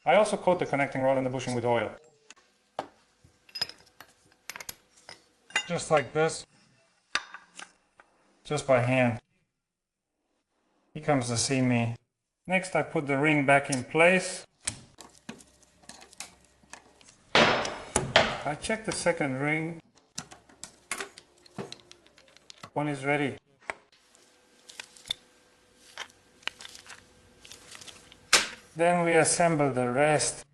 I also coat the connecting rod and the bushing with oil. Just like this. Just by hand. He comes to see me. Next I put the ring back in place. I check the second ring. One is ready. Then we assemble the rest.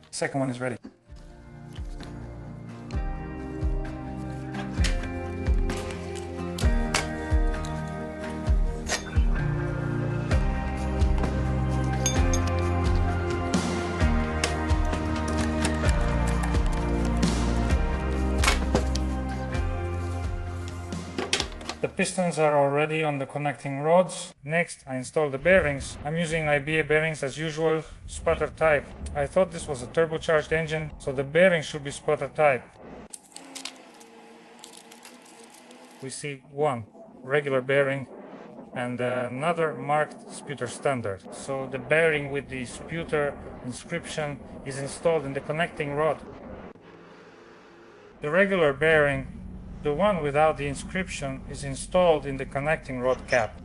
Second one is ready. The pistons are already on the connecting rods. Next, I install the bearings. I'm using IBA bearings as usual, sputter type. I thought this was a turbocharged engine, so the bearings should be sputter type. We see one regular bearing and another marked sputter standard. So the bearing with the sputter inscription is installed in the connecting rod. The regular bearing, the one without the inscription, is installed in the connecting rod cap.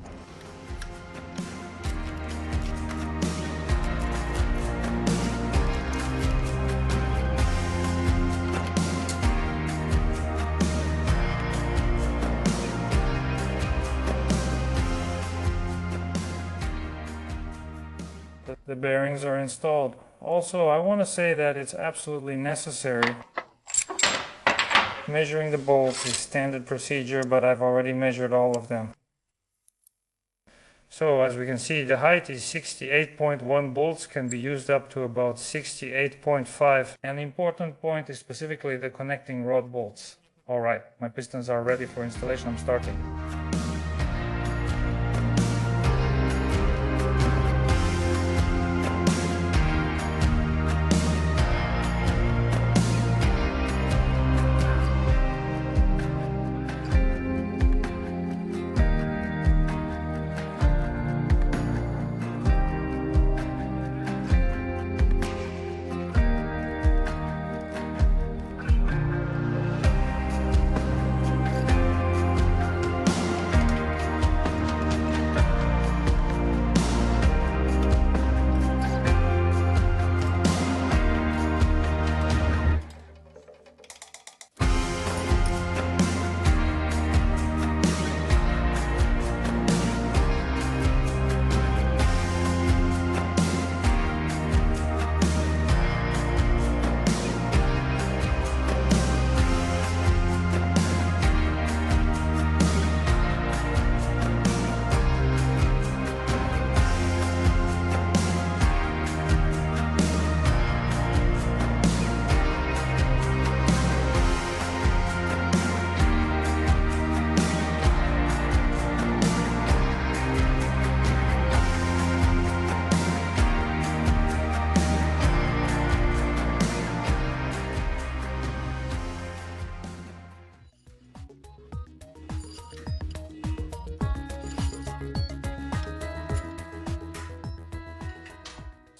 The bearings are installed. Also, I want to say that it's absolutely necessary. Measuring the bolts is standard procedure, but I've already measured all of them. So as we can see, the height is 68.1 bolts, can be used up to about 68.5. An important point is specifically the connecting rod bolts. Alright, my pistons are ready for installation. I'm starting.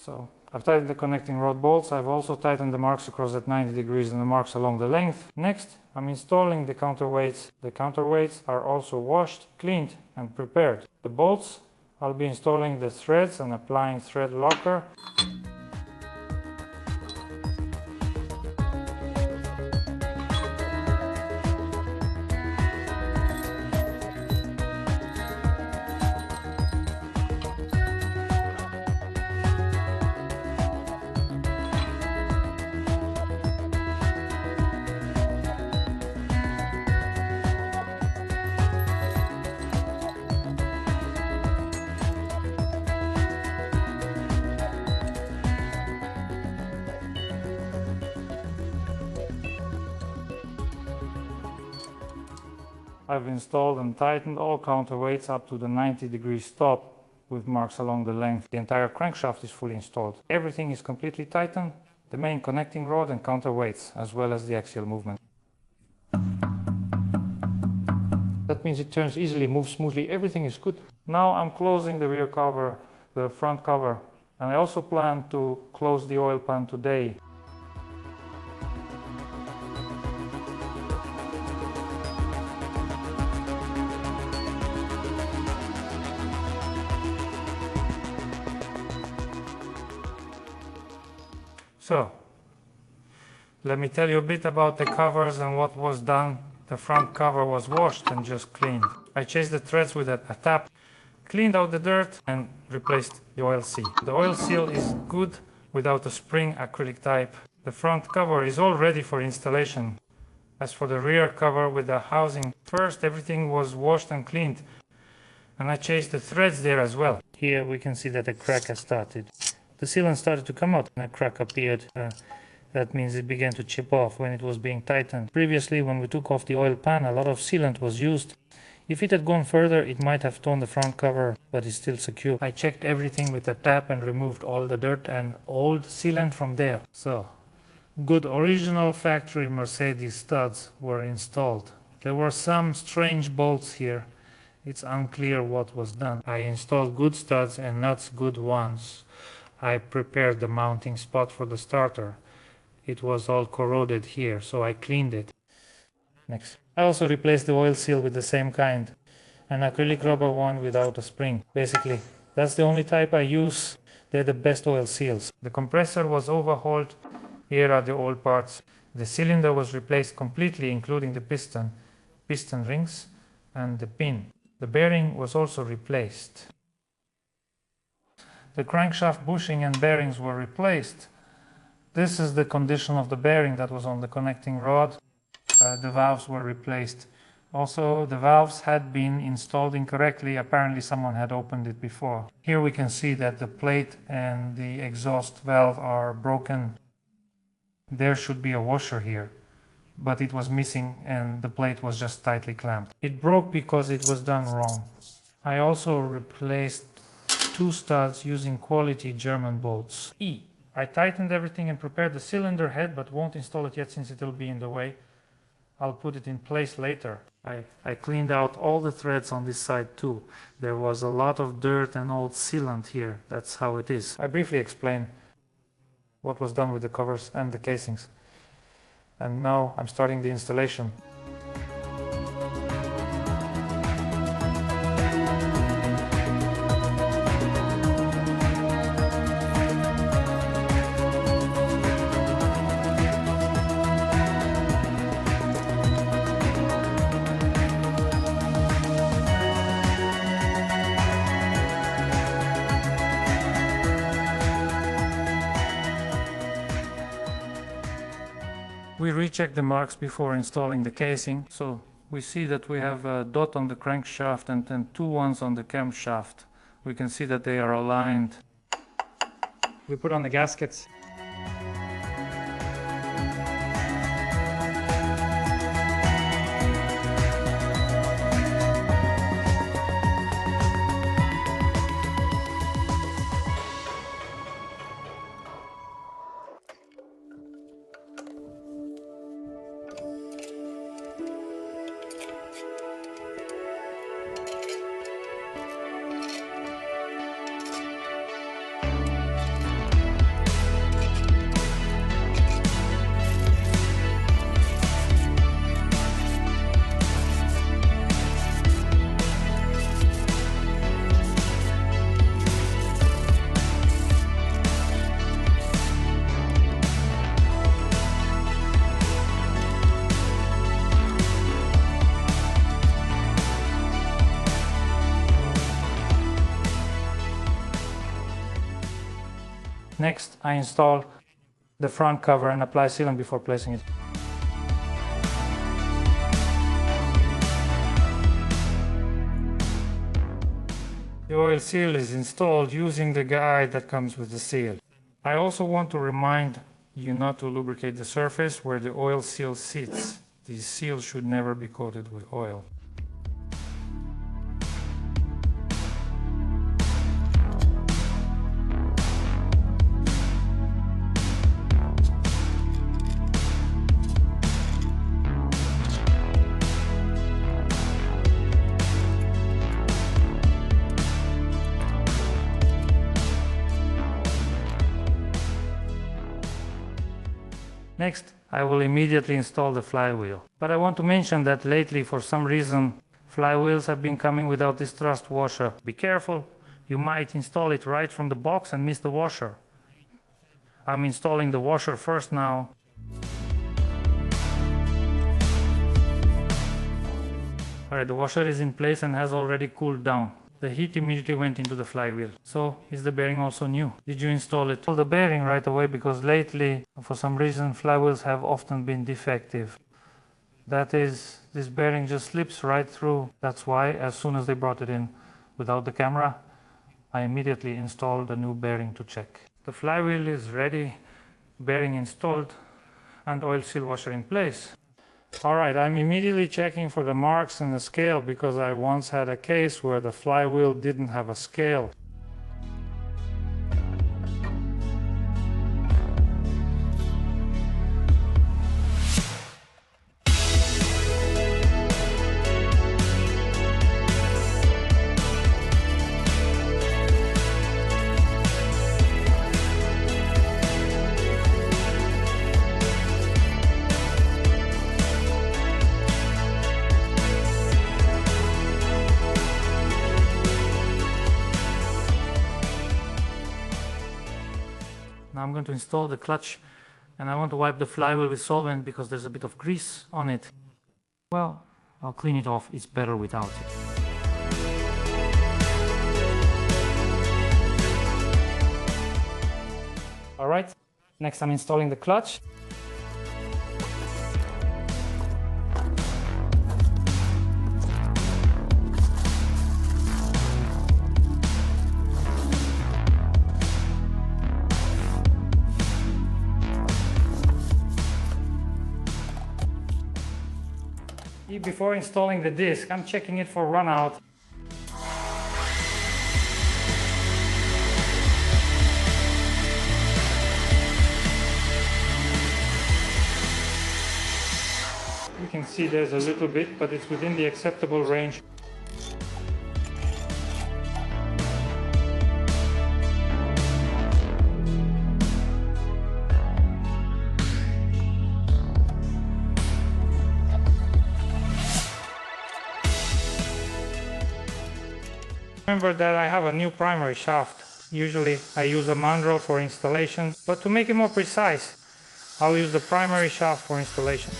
So I've tightened the connecting rod bolts. I've also tightened the marks across at 90 degrees and the marks along the length. Next, I'm installing the counterweights. The counterweights are also washed, cleaned and prepared. The bolts, I'll be installing the threads and applying thread locker. I've installed and tightened all counterweights up to the 90-degree stop with marks along the length. The entire crankshaft is fully installed. Everything is completely tightened, the main connecting rod and counterweights, as well as the axial movement. That means it turns easily, moves smoothly, everything is good. Now I'm closing the rear cover, the front cover, and I also plan to close the oil pan today. So, let me tell you a bit about the covers and what was done. The front cover was washed and just cleaned. I chased the threads with a tap, cleaned out the dirt and replaced the oil seal. The oil seal is good without a spring acrylic type. The front cover is all ready for installation. As for the rear cover with the housing, first everything was washed and cleaned, and I chased the threads there as well. Here we can see that a crack has started. The sealant started to come out and a crack appeared. That means it began to chip off when it was being tightened. Previously, when we took off the oil pan, a lot of sealant was used. If it had gone further, it might have torn the front cover, but it's still secure. I checked everything with a tap and removed all the dirt and old sealant from there. So, good original factory Mercedes studs were installed. There were some strange bolts here. It's unclear what was done. I installed good studs and nuts, good ones. I prepared the mounting spot for the starter. It was all corroded here, so I cleaned it. Next. I also replaced the oil seal with the same kind, an acrylic rubber one without a spring. Basically, that's the only type I use. They're the best oil seals. The compressor was overhauled. Here are the old parts. The cylinder was replaced completely, including the piston rings and the pin. The bearing was also replaced. The crankshaft bushing and bearings were replaced. This is the condition of the bearing that was on the connecting rod. The valves were replaced. Also, the valves had been installed incorrectly. Apparently someone had opened it before. Here we can see that the plate and the exhaust valve are broken. There should be a washer here, but it was missing and the plate was just tightly clamped. It broke because it was done wrong. I also replaced 2 studs using quality German bolts. I tightened everything and prepared the cylinder head, but won't install it yet since it will be in the way. I'll put it in place later. I cleaned out all the threads on this side too. There was a lot of dirt and old sealant here. That's how it is. I briefly explain what was done with the covers and the casings. And now I'm starting the installation. We rechecked the marks before installing the casing, so we see that we have a dot on the crankshaft and then 2 ones on the camshaft. We can see that they are aligned. We put on the gaskets. Next, I install the front cover and apply sealant before placing it. The oil seal is installed using the guide that comes with the seal. I also want to remind you not to lubricate the surface where the oil seal sits. These seals should never be coated with oil. Next, I will immediately install the flywheel. But I want to mention that lately, for some reason, flywheels have been coming without this thrust washer. Be careful, you might install it right from the box and miss the washer. I'm installing the washer first now. Alright, the washer is in place and has already cooled down. The heat immediately went into the flywheel. So, is the bearing also new? Did you install it? Install the bearing right away, because lately, for some reason, flywheels have often been defective. That is, this bearing just slips right through. That's why, as soon as they brought it in without the camera, I immediately installed a new bearing to check. The flywheel is ready, bearing installed, and oil seal washer in place. Alright, I'm immediately checking for the marks in the scale, because I once had a case where the flywheel didn't have a scale. Now I'm going to install the clutch, and I want to wipe the flywheel with solvent because there's a bit of grease on it. Well, I'll clean it off, it's better without it. Alright, next I'm installing the clutch. Before installing the disc, I'm checking it for runout. You can see there's a little bit, but it's within the acceptable range. Remember that I have a new primary shaft. Usually I use a mandrel for installation, but to make it more precise, I'll use the primary shaft for installation.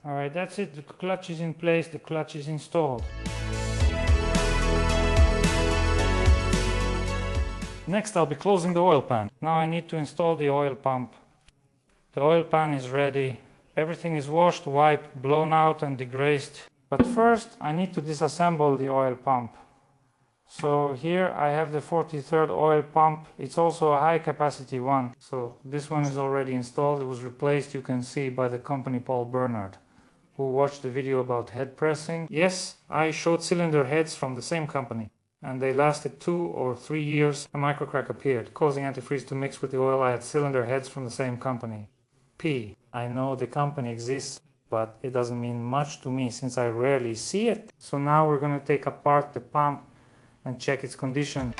Alright, that's it. The clutch is in place, the clutch is installed. Next, I'll be closing the oil pan. Now I need to install the oil pump. The oil pan is ready. Everything is washed, wiped, blown out and degreased. But first, I need to disassemble the oil pump. So here I have the 43rd oil pump. It's also a high capacity one. So this one is already installed. It was replaced, you can see, by the company Paul Bernard, who watched the video about head pressing. Yes, I showed cylinder heads from the same company, and they lasted 2 or 3 years. A microcrack appeared, causing antifreeze to mix with the oil. I had cylinder heads from the same company. P. I know the company exists, but it doesn't mean much to me since I rarely see it. So now we're going to take apart the pump and check its condition.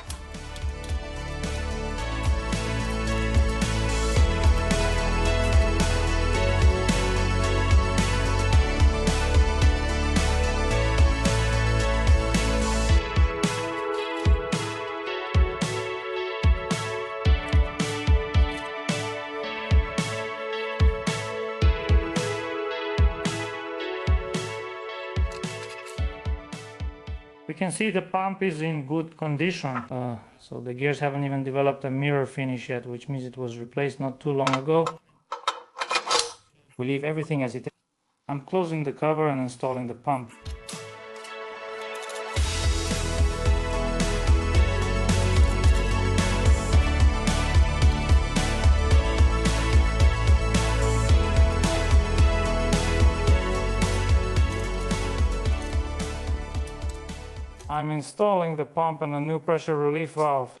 We can see the pump is in good condition, so the gears haven't even developed a mirror finish yet, which means it was replaced not too long ago. We leave everything as it is. I'm closing the cover and installing the pump. I'm installing the pump and a new pressure relief valve.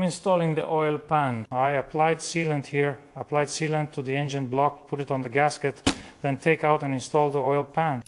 I'm installing the oil pan. I applied sealant here, applied sealant to the engine block, put it on the gasket, then take out and install the oil pan.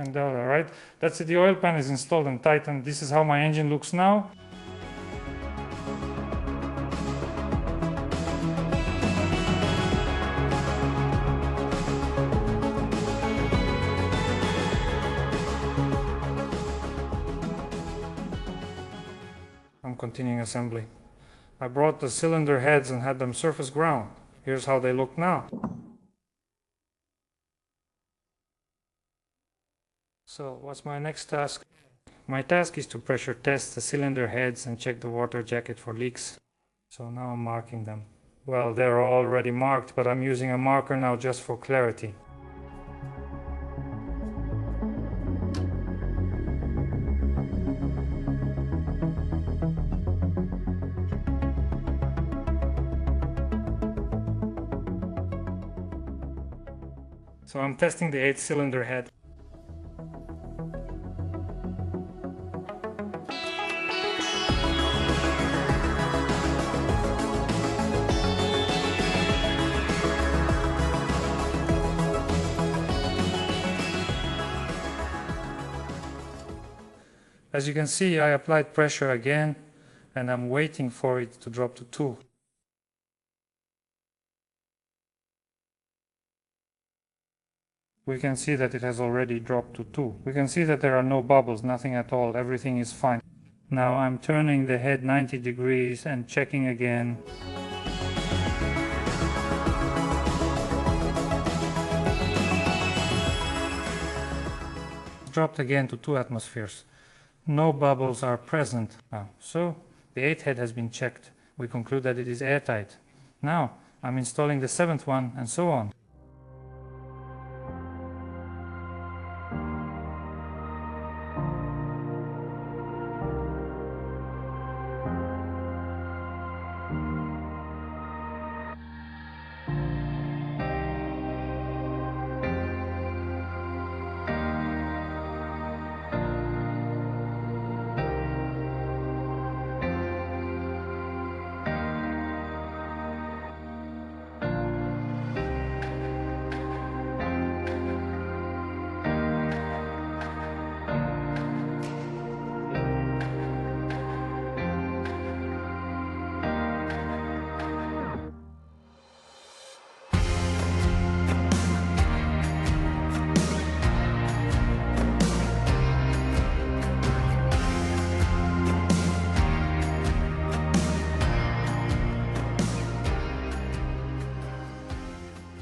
And all right, that's it. The oil pan is installed and tightened. This is how my engine looks now. I'm continuing assembly. I brought the cylinder heads and had them surface ground. Here's how they look now. So what's my next task? My task is to pressure test the cylinder heads and check the water jacket for leaks. So now I'm marking them. Well, they're already marked, but I'm using a marker now just for clarity. So I'm testing the 8-cylinder head. As you can see, I applied pressure again, and I'm waiting for it to drop to 2. We can see that it has already dropped to 2. We can see that there are no bubbles, nothing at all, everything is fine. Now I'm turning the head 90 degrees and checking again. Dropped again to 2 atmospheres. No bubbles are present now. So the 8th head has been checked. We conclude that it is airtight. Now I'm installing the 7th one and so on.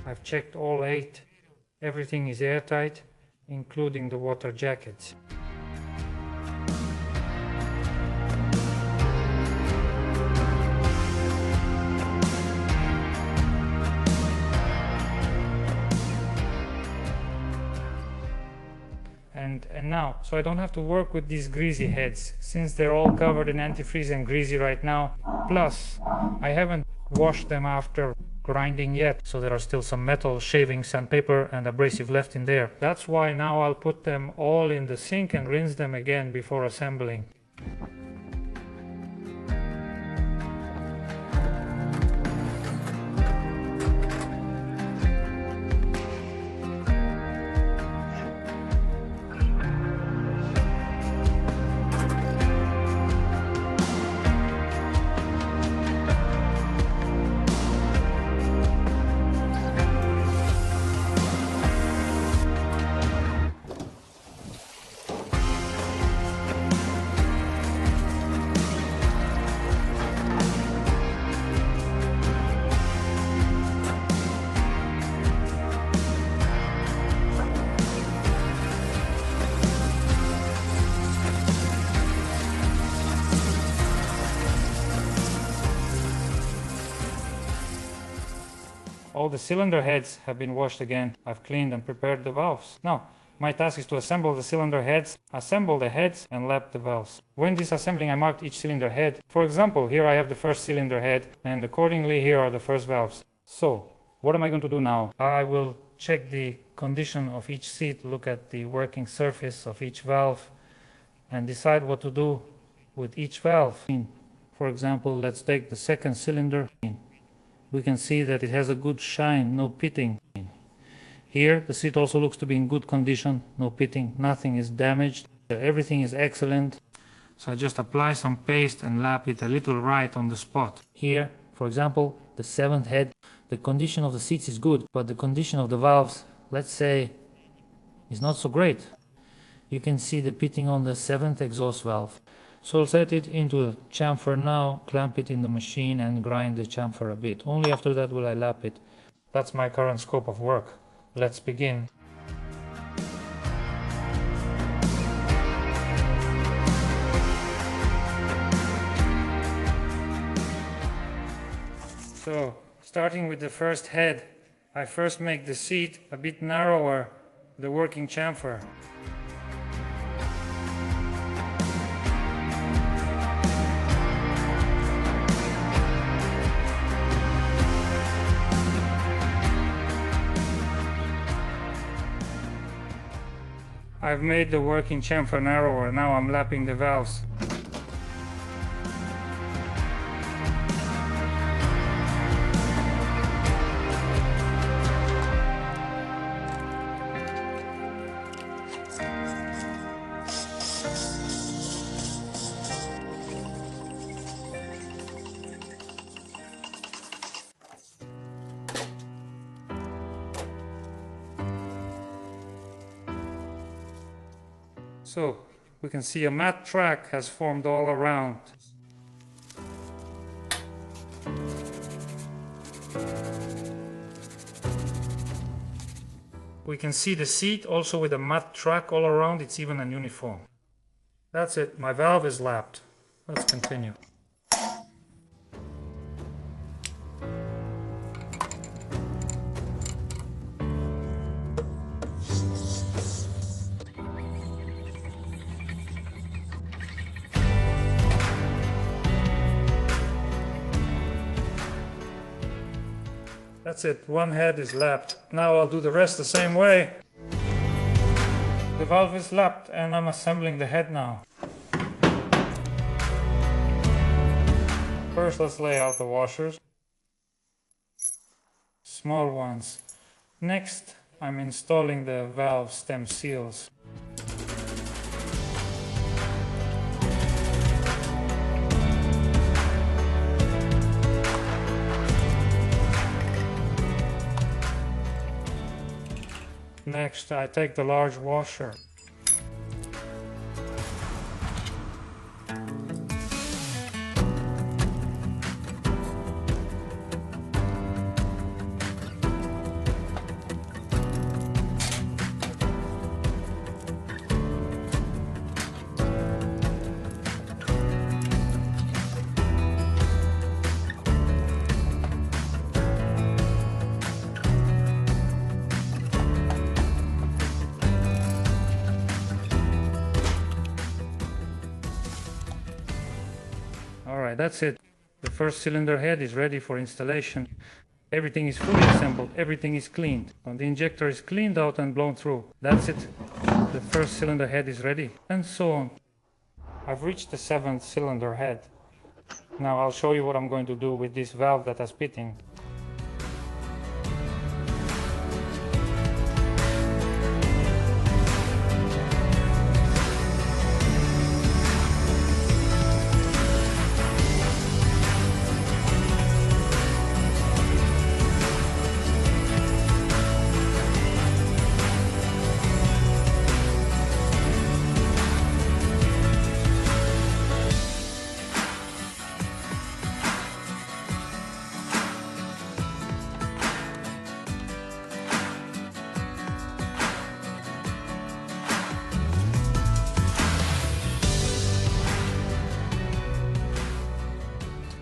I've checked all 8. Everything is airtight, including the water jackets. And now, so I don't have to work with these greasy heads, since they're all covered in antifreeze and greasy right now. Plus, I haven't washed them after grinding yet, so there are still some metal, shaving, sandpaper and abrasive left in there. That's why now I'll put them all in the sink and rinse them again before assembling. all the cylinder heads have been washed again. I've cleaned and prepared the valves. Now, my task is to assemble the cylinder heads, assemble the heads, and lap the valves. When disassembling, I marked each cylinder head. For example, here I have the first cylinder head, and accordingly here are the first valves. So, what am I going to do now? I will check the condition of each seat, look at the working surface of each valve, and decide what to do with each valve. For example, let's take the second cylinder. We can see that it has a good shine, no pitting. Here, the seat also looks to be in good condition, no pitting, nothing is damaged, everything is excellent. So I just apply some paste and lap it a little right on the spot. Here, for example, the seventh head, the condition of the seats is good, but the condition of the valves, let's say, is not so great. You can see the pitting on the seventh exhaust valve. So I'll set it into a chamfer now, clamp it in the machine and grind the chamfer a bit. Only after that will I lap it. That's my current scope of work. Let's begin. So, starting with the first head, I first make the seat a bit narrower, the working chamfer. I've made the working chamfer narrower, now I'm lapping the valves. So, we can see a matte track has formed all around. We can see the seat also with a matte track all around, it's even and uniform. That's it, my valve is lapped. Let's continue. That's it, one head is lapped. Now I'll do the rest the same way. The valve is lapped and I'm assembling the head now. First let's lay out the washers. Small ones. Next I'm installing the valve stem seals. Next, I take the large washer. Alright, that's it. The first cylinder head is ready for installation. Everything is fully assembled, everything is cleaned. And the injector is cleaned out and blown through. That's it. The first cylinder head is ready, and so on. I've reached the seventh cylinder head. Now I'll show you what I'm going to do with this valve that has pitting.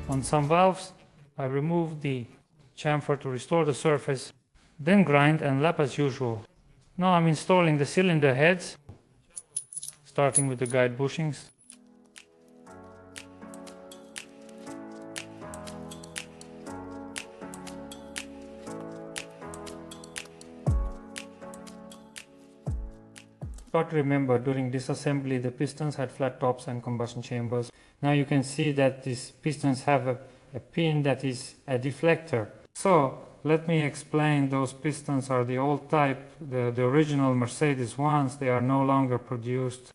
On some valves, I remove the chamfer to restore the surface, then grind and lap as usual. Now I'm installing the cylinder heads, starting with the guide bushings. Got to remember, during disassembly the pistons had flat tops and combustion chambers. Now you can see that these pistons have a pin that is a deflector. So let me explain. Those pistons are the old type, the original Mercedes ones. They are no longer produced.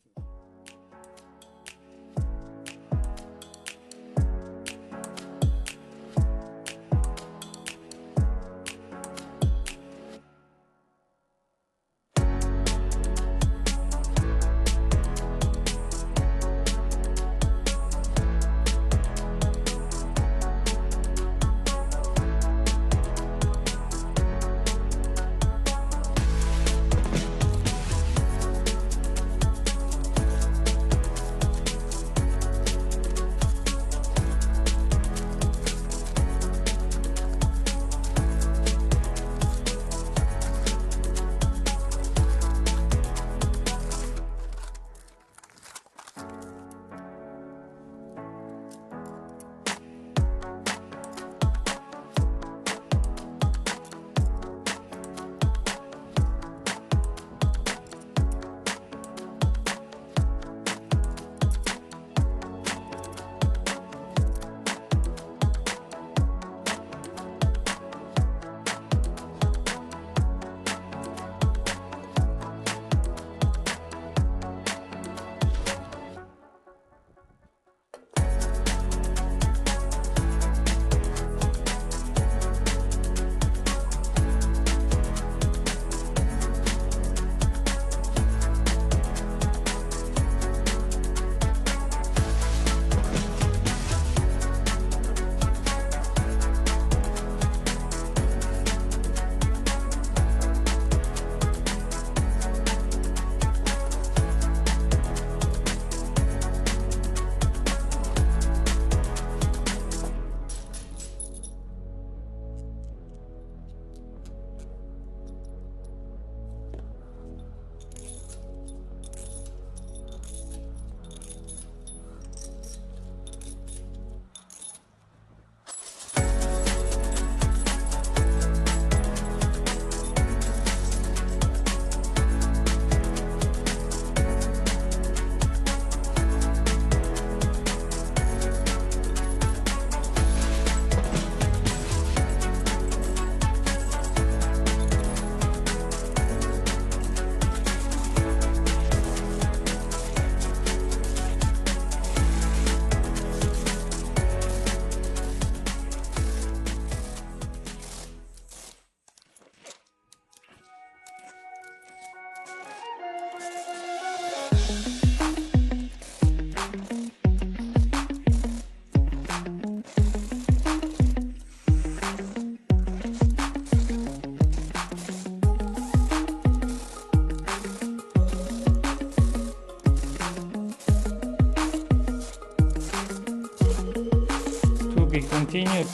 Continued.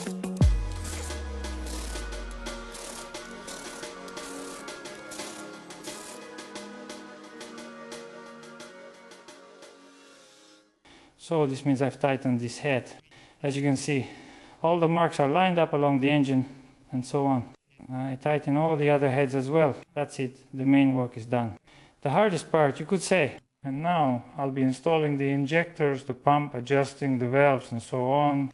So this means I've tightened this head. As you can see, all the marks are lined up along the engine and so on. I tighten all the other heads as well. That's it, the main work is done. The hardest part, you could say, and now I'll be installing the injectors, the pump, adjusting the valves and so on.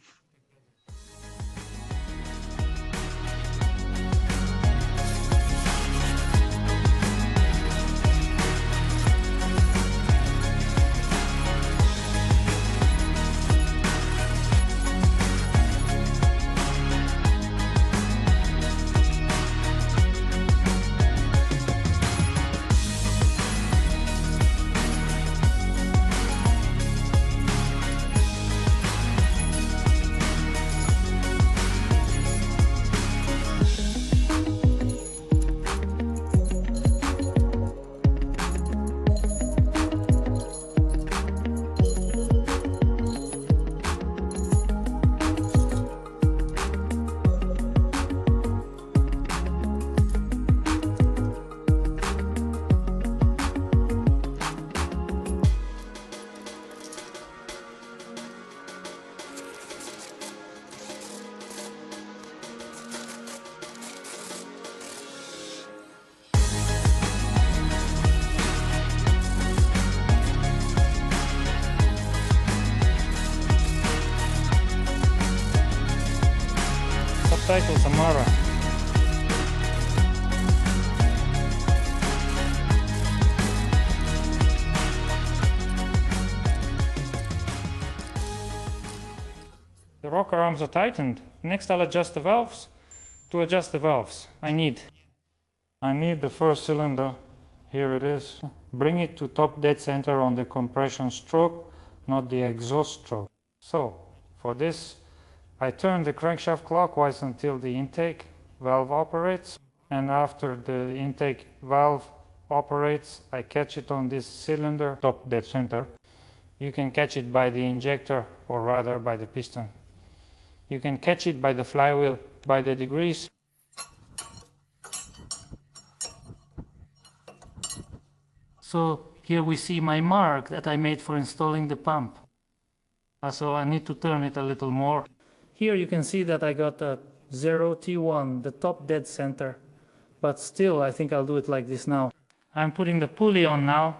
Untitled Samara. The rocker arms are tightened. Next I'll adjust the valves. To adjust the valves, I need the first cylinder. Here it is. Bring it to top dead center on the compression stroke, not the exhaust stroke. So, for this, I turn the crankshaft clockwise until the intake valve operates, and after the intake valve operates, I catch it on this cylinder, top dead center. You can catch it by the injector, or rather by the piston. You can catch it by the flywheel, by the degrees. So here we see my mark that I made for installing the pump. So I need to turn it a little more. Here you can see that I got a 0T1, the top dead center. But still, I think I'll do it like this now. I'm putting the pulley on now.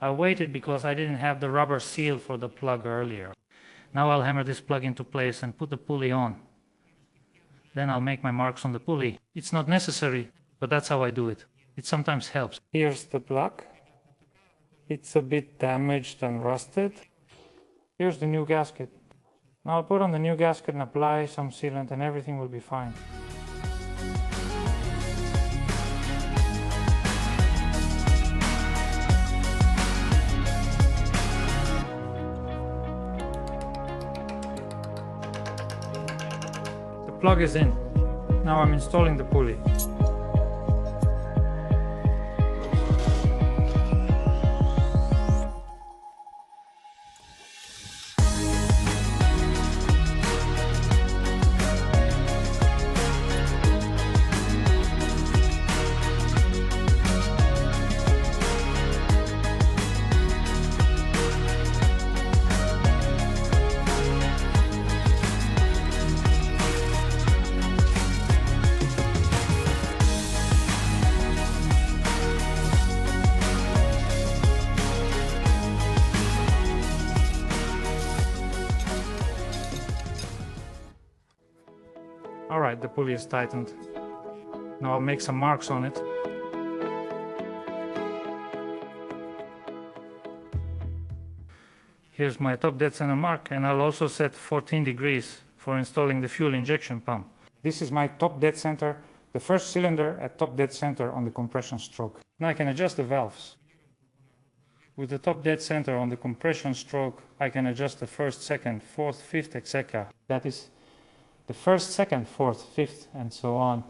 I waited because I didn't have the rubber seal for the plug earlier. Now I'll hammer this plug into place and put the pulley on. Then I'll make my marks on the pulley. It's not necessary, but that's how I do it. It sometimes helps. Here's the plug. It's a bit damaged and rusted. Here's the new gasket. Now I'll put on the new gasket and apply some sealant and everything will be fine. The plug is in. Now I'm installing the pulley. Alright, the pulley is tightened. Now I'll make some marks on it. Here's my top dead center mark, and I'll also set 14 degrees for installing the fuel injection pump. This is my top dead center, the first cylinder at top dead center on the compression stroke. Now I can adjust the valves. With the top dead center on the compression stroke, I can adjust the first, second, fourth, fifth, etc. That is the first, second, fourth, fifth, and so on.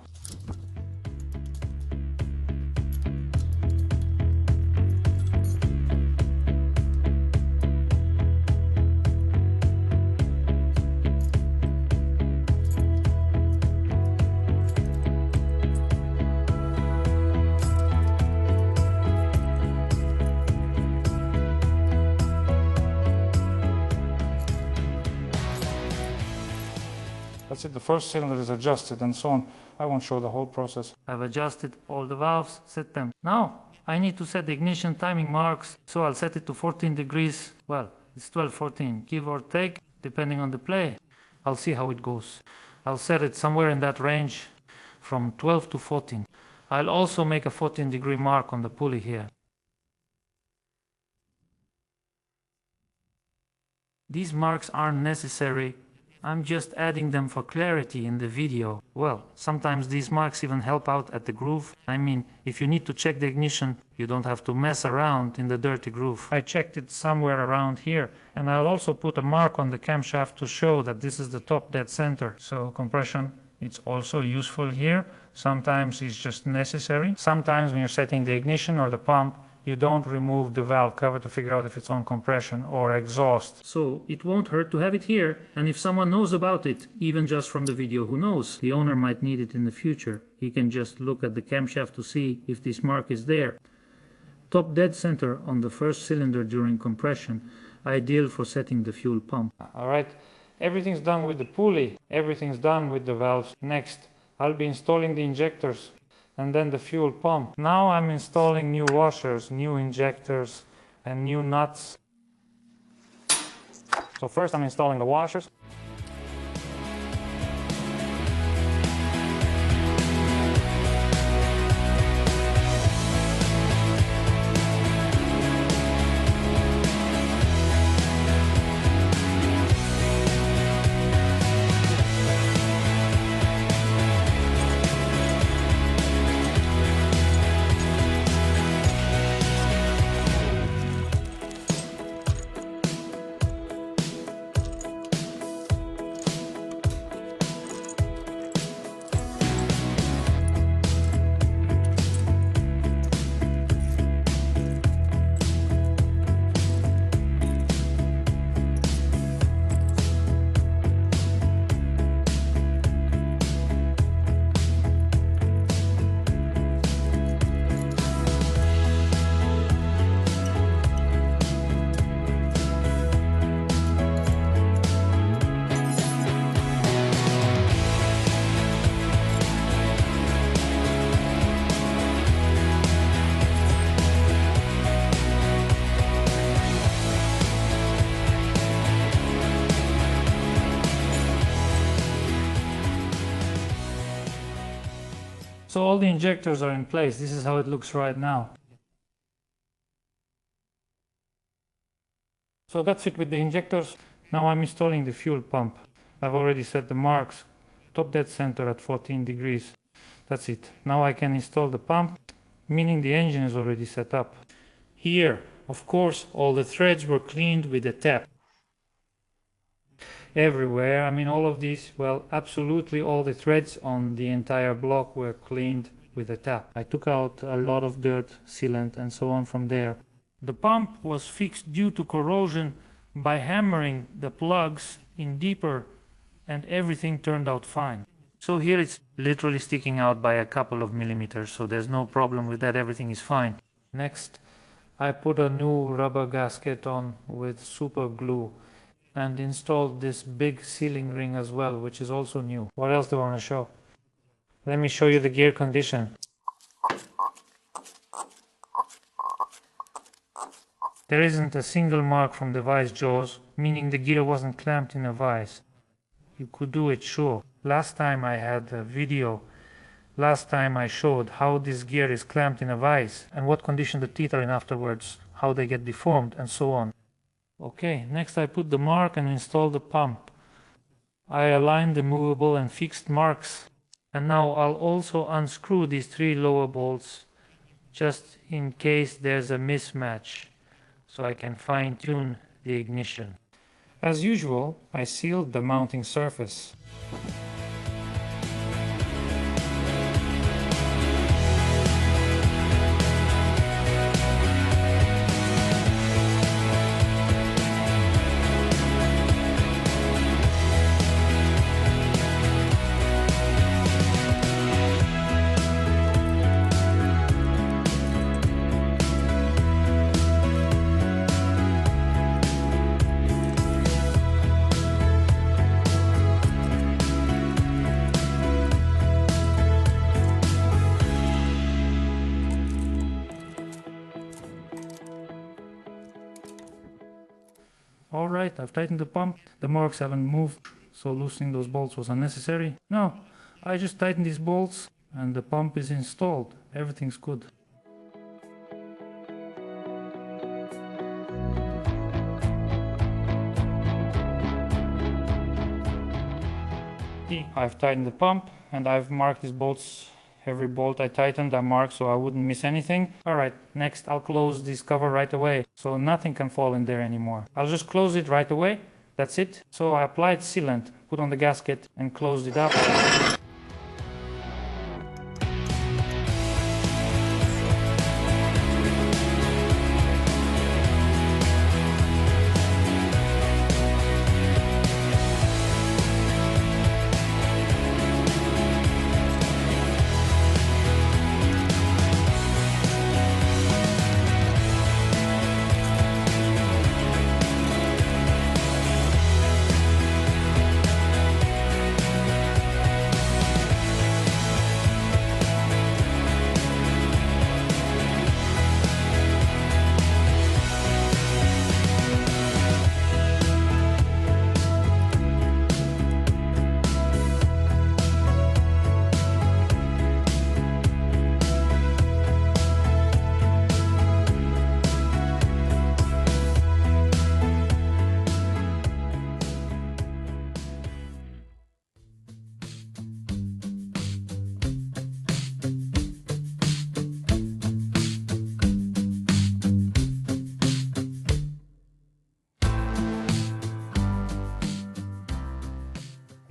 That's it, the first cylinder is adjusted and so on. I won't show the whole process. I've adjusted all the valves, set them. Now, I need to set the ignition timing marks, so I'll set it to 14 degrees. Well, it's 12-14, give or take, depending on the play. I'll see how it goes. I'll set it somewhere in that range, from 12 to 14. I'll also make a 14-degree mark on the pulley here. These marks aren't necessary. I'm just adding them for clarity in the video. Well, sometimes these marks even help out at the groove. I mean, if you need to check the ignition, you don't have to mess around in the dirty groove. I checked it somewhere around here, and I'll also put a mark on the camshaft to show that this is the top dead center. So compression, it's also useful here. Sometimes it's just necessary. Sometimes when you're setting the ignition or the pump, you don't remove the valve cover to figure out if it's on compression or exhaust. So it won't hurt to have it here, and if someone knows about it, even just from the video, who knows, the owner might need it in the future. He can just look at the camshaft to see if this mark is there. Top dead center on the first cylinder during compression, ideal for setting the fuel pump. Alright, everything's done with the pulley, everything's done with the valves. Next, I'll be installing the injectors and then the fuel pump. Now I'm installing new washers, new injectors, and new nuts. So first I'm installing the washers. So all the injectors are in place. This is how it looks right now. So that's it with the injectors. Now I'm installing the fuel pump. I've already set the marks, top dead center at 14 degrees. That's it. Now I can install the pump, meaning the engine is already set up. Here, of course, all the threads were cleaned with a tap. Everywhere, I mean all of these, well, absolutely all the threads on the entire block were cleaned with a tap. I took out a lot of dirt, sealant and so on from there. The pump was fixed due to corrosion by hammering the plugs in deeper, and everything turned out fine. So here it's literally sticking out by a couple of millimeters, so there's no problem with that, everything is fine. Next, I put a new rubber gasket on with super glue and installed this big sealing ring as well, which is also new. What else do I want to show? Let me show you the gear condition. There isn't a single mark from the vice jaws, meaning the gear wasn't clamped in a vice. You could do it, sure. Last time I had a video, last time I showed how this gear is clamped in a vice and what condition the teeth are in afterwards, how they get deformed and so on. Okay, next I put the mark and installed the pump. I aligned the movable and fixed marks, and now I'll also unscrew these 3 lower bolts just in case there's a mismatch, so I can fine-tune the ignition. As usual, I sealed the mounting surface. Alright, I've tightened the pump. The marks haven't moved, so loosening those bolts was unnecessary. No, I just tightened these bolts and the pump is installed. Everything's good. I've tightened the pump and I've marked these bolts. Every bolt I tightened I marked so I wouldn't miss anything. Alright, next I'll close this cover right away so nothing can fall in there anymore. I'll just close it right away. That's it. So I applied sealant, put on the gasket and closed it up.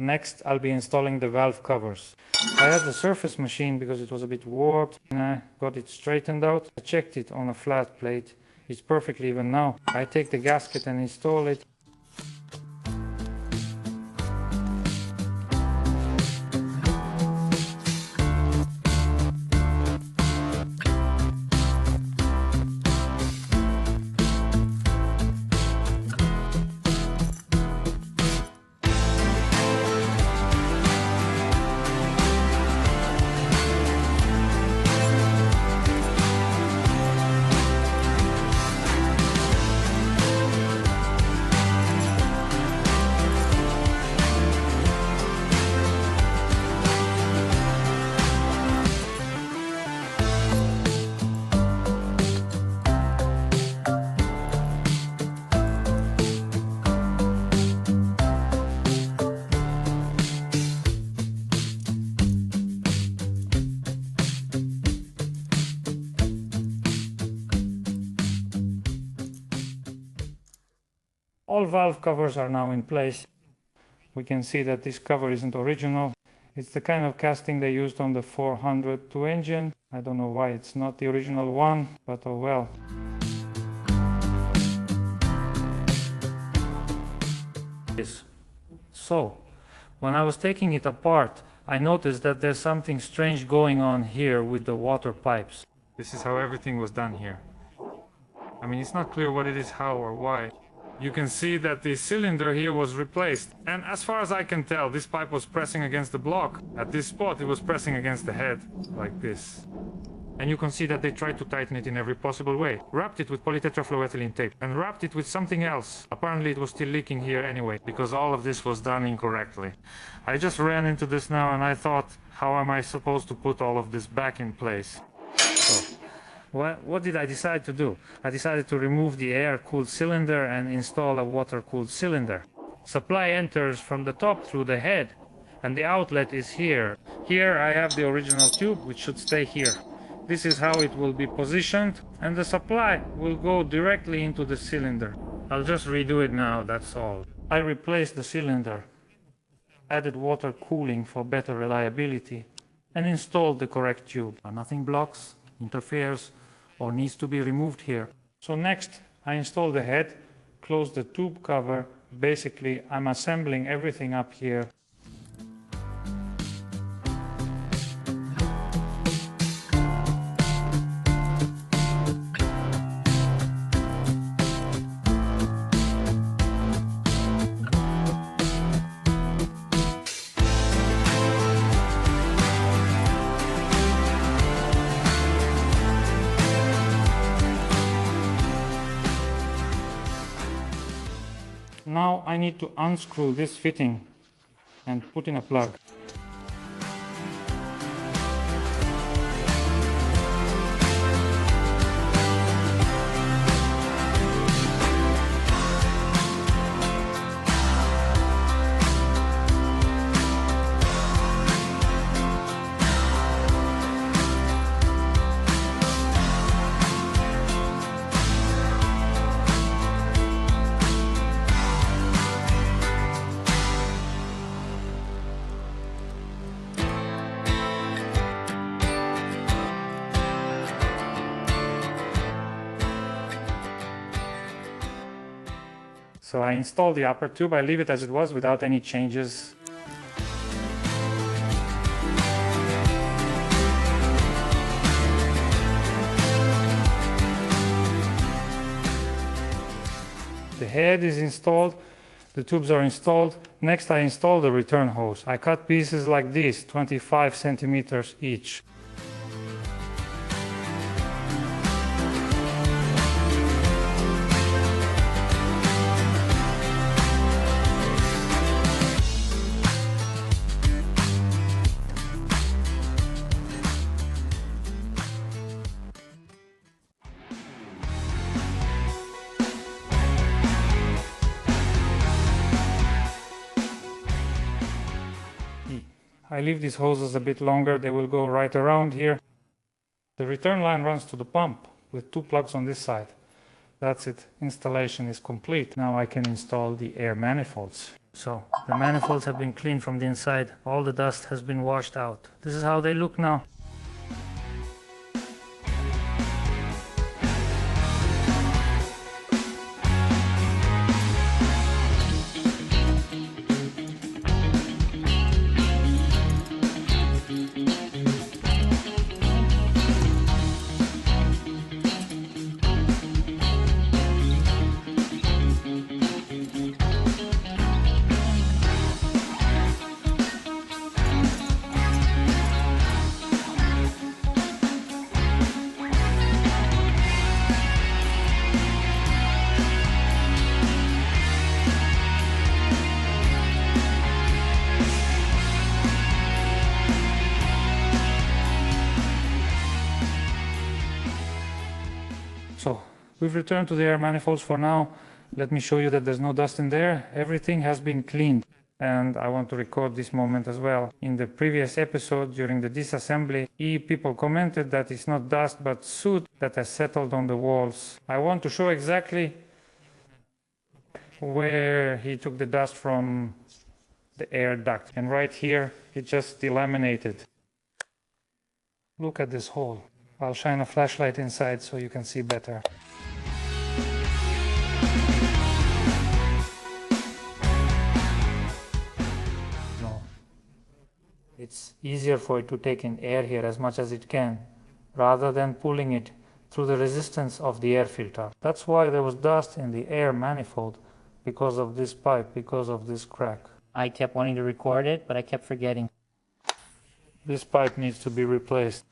Next, I'll be installing the valve covers. I had the surface machine because it was a bit warped and I got it straightened out. I checked it on a flat plate. It's perfectly even now. I take the gasket and install it. All valve covers are now in place. We can see that this cover isn't original. It's the kind of casting they used on the 402 engine. I don't know why it's not the original one, but oh well. So, when I was taking it apart, I noticed that there's something strange going on here with the water pipes. This is how everything was done here. I mean, it's not clear what it is, how or why. You can see that the cylinder here was replaced, and as far as I can tell, this pipe was pressing against the block. At this spot, it was pressing against the head, like this. And you can see that they tried to tighten it in every possible way. Wrapped it with polytetrafluoroethylene tape, and wrapped it with something else. Apparently it was still leaking here anyway, because all of this was done incorrectly. I just ran into this now and I thought, how am I supposed to put all of this back in place? So, what did I decide to do? I decided to remove the air-cooled cylinder and install a water-cooled cylinder. Supply enters from the top through the head, and the outlet is here. Here I have the original tube, which should stay here. This is how it will be positioned, and the supply will go directly into the cylinder. I'll just redo it now, that's all. I replaced the cylinder, added water cooling for better reliability, and installed the correct tube. Nothing blocks, interferes, or needs to be removed here. So next, I install the head, close the tube cover. Basically, I'm assembling everything up here. Now I need to unscrew this fitting and put in a plug. So I install the upper tube, I leave it as it was without any changes. The head is installed, the tubes are installed. Next I install the return hose. I cut pieces like this, 25 centimeters each. I leave these hoses a bit longer, they will go right around here. The return line runs to the pump with two plugs on this side. That's it, installation is complete. Now I can install the air manifolds. So the manifolds have been cleaned from the inside, all the dust has been washed out. This is how they look now. So we've returned to the air manifolds for now. Let me show you that there's no dust in there. Everything has been cleaned. And I want to record this moment as well. In the previous episode, during the disassembly, people commented that it's not dust but soot that has settled on the walls. I want to show exactly where he took the dust from the air duct. And right here, it just delaminated. Look at this hole. I'll shine a flashlight inside so you can see better. No. It's easier for it to take in air here as much as it can, rather than pulling it through the resistance of the air filter. That's why there was dust in the air manifold, because of this pipe, because of this crack. I kept wanting to record it, but I kept forgetting. This pipe needs to be replaced.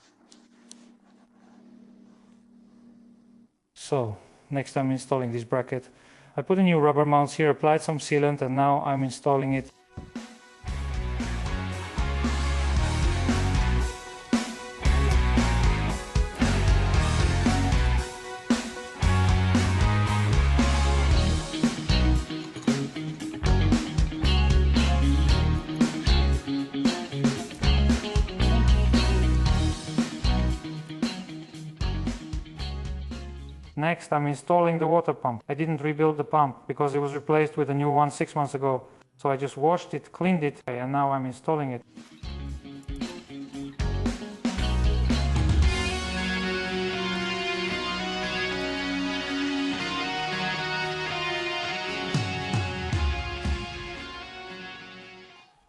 So, next I'm installing this bracket. I put a new rubber mounts here, applied some sealant, and now I'm installing it. Next, I'm installing the water pump. I didn't rebuild the pump because it was replaced with a new one 6 months ago. So I just washed it, cleaned it, and now I'm installing it.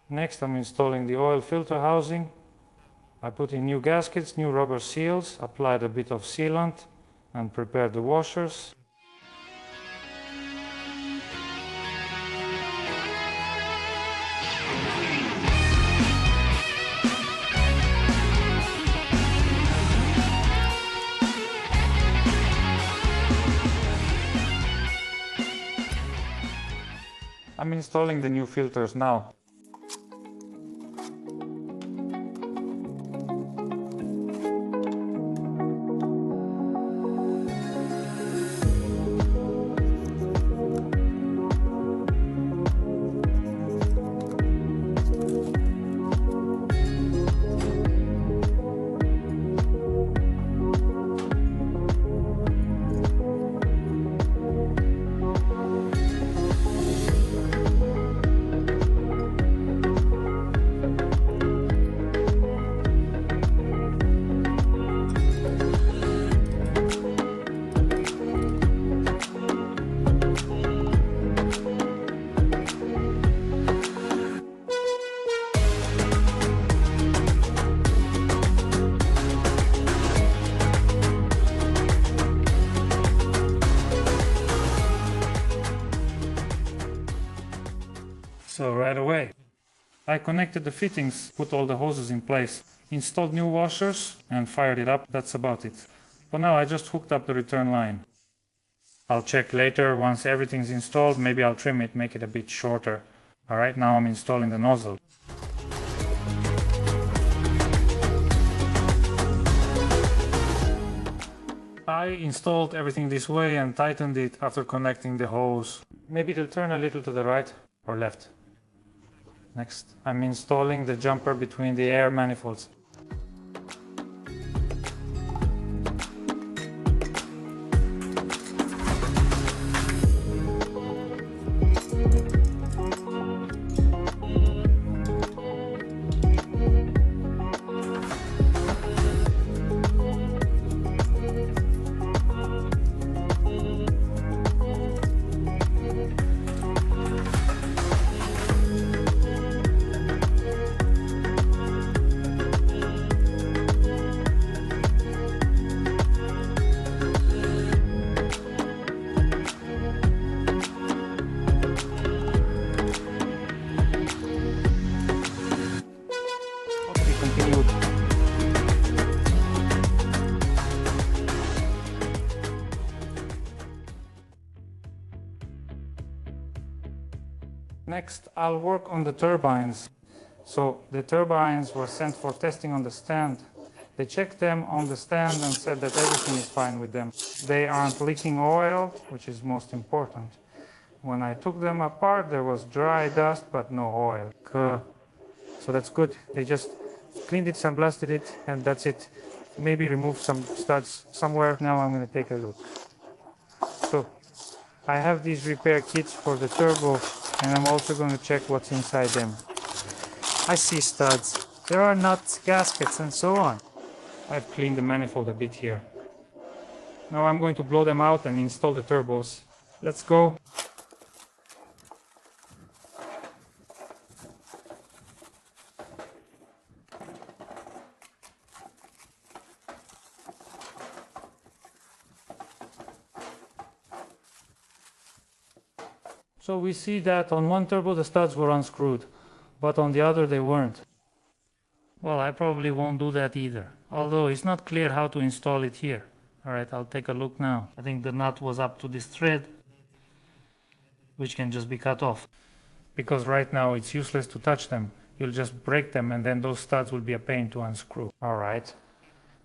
Next, I'm installing the oil filter housing. I put in new gaskets, new rubber seals, applied a bit of sealant, and prepare the washers. I'm installing the new filters now. So right away, I connected the fittings, put all the hoses in place, installed new washers and fired it up. That's about it. For now I just hooked up the return line. I'll check later once everything's installed, maybe I'll trim it, make it a bit shorter. Alright, now I'm installing the nozzle. I installed everything this way and tightened it after connecting the hose. Maybe it'll turn a little to the right or left. Next, I'm installing the jumper between the air manifolds. Next, I'll work on the turbines. So the turbines were sent for testing on the stand. They checked them on the stand and said that everything is fine with them. They aren't leaking oil, which is most important. When I took them apart, there was dry dust, but no oil. So that's good. They just cleaned it, sandblasted it, and that's it. Maybe remove some studs somewhere. Now I'm going to take a look. So I have these repair kits for the turbo, and I'm also going to check what's inside them. I see studs. There are nuts, gaskets, and so on. I've cleaned the manifold a bit here. Now I'm going to blow them out and install the turbos. Let's go. So we see that on one turbo the studs were unscrewed, but on the other they weren't. Well, I probably won't do that either, although it's not clear how to install it here. Alright, I'll take a look now. I think the nut was up to this thread, which can just be cut off. Because right now it's useless to touch them. You'll just break them and then those studs will be a pain to unscrew. Alright,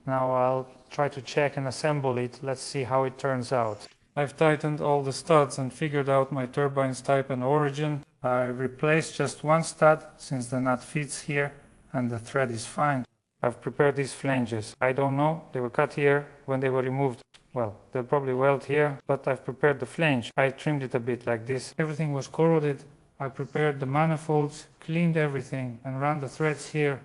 now I'll try to check and assemble it. Let's see how it turns out. I've tightened all the studs and figured out my turbine's type and origin. I replaced just one stud since the nut fits here and the thread is fine. I've prepared these flanges. I don't know, they were cut here when they were removed. Well, they'll probably weld here, but I've prepared the flange. I trimmed it a bit like this. Everything was corroded. I prepared the manifolds, cleaned everything, and ran the threads here.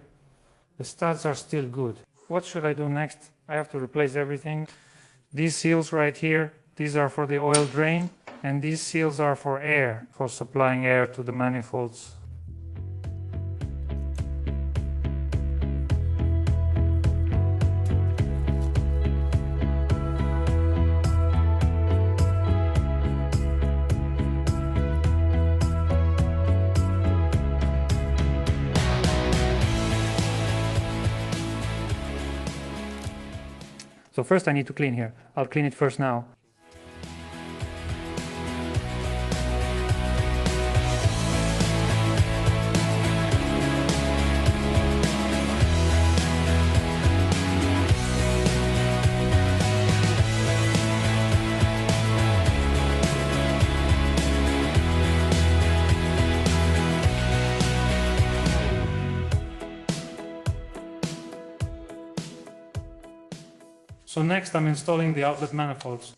The studs are still good. What should I do next? I have to replace everything. These seals right here, these are for the oil drain, and these seals are for air, for supplying air to the manifolds. So first I need to clean here. I'll clean it first now. So next I'm installing the outlet manifolds.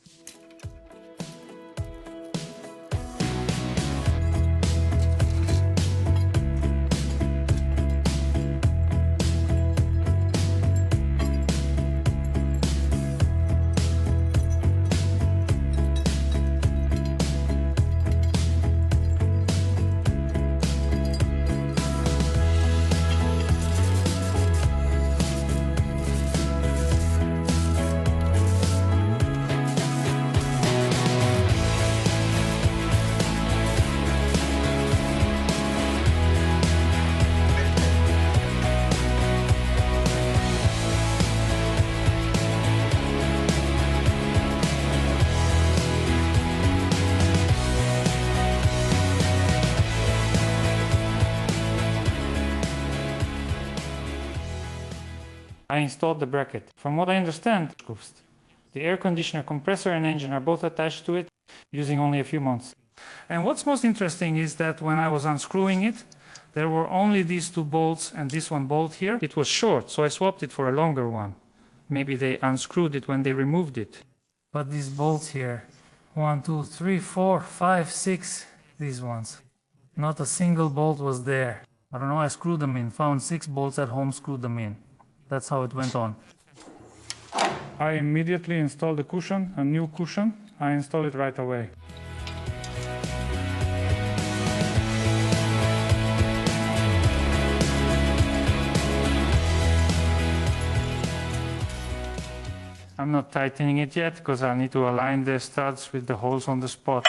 I installed the bracket. From what I understand, the air conditioner compressor and engine are both attached to it using only a few months. And what's most interesting is that when I was unscrewing it, there were only these two bolts and this one bolt here. It was short, so I swapped it for a longer one. Maybe they unscrewed it when they removed it. But these bolts here, 1, 2, 3, 4, 5, 6, these ones. Not a single bolt was there. I don't know, I screwed them in, found 6 bolts at home, screwed them in. That's how it went on. I immediately installed a cushion, a new cushion. I installed it right away. I'm not tightening it yet because I need to align the studs with the holes on the spot.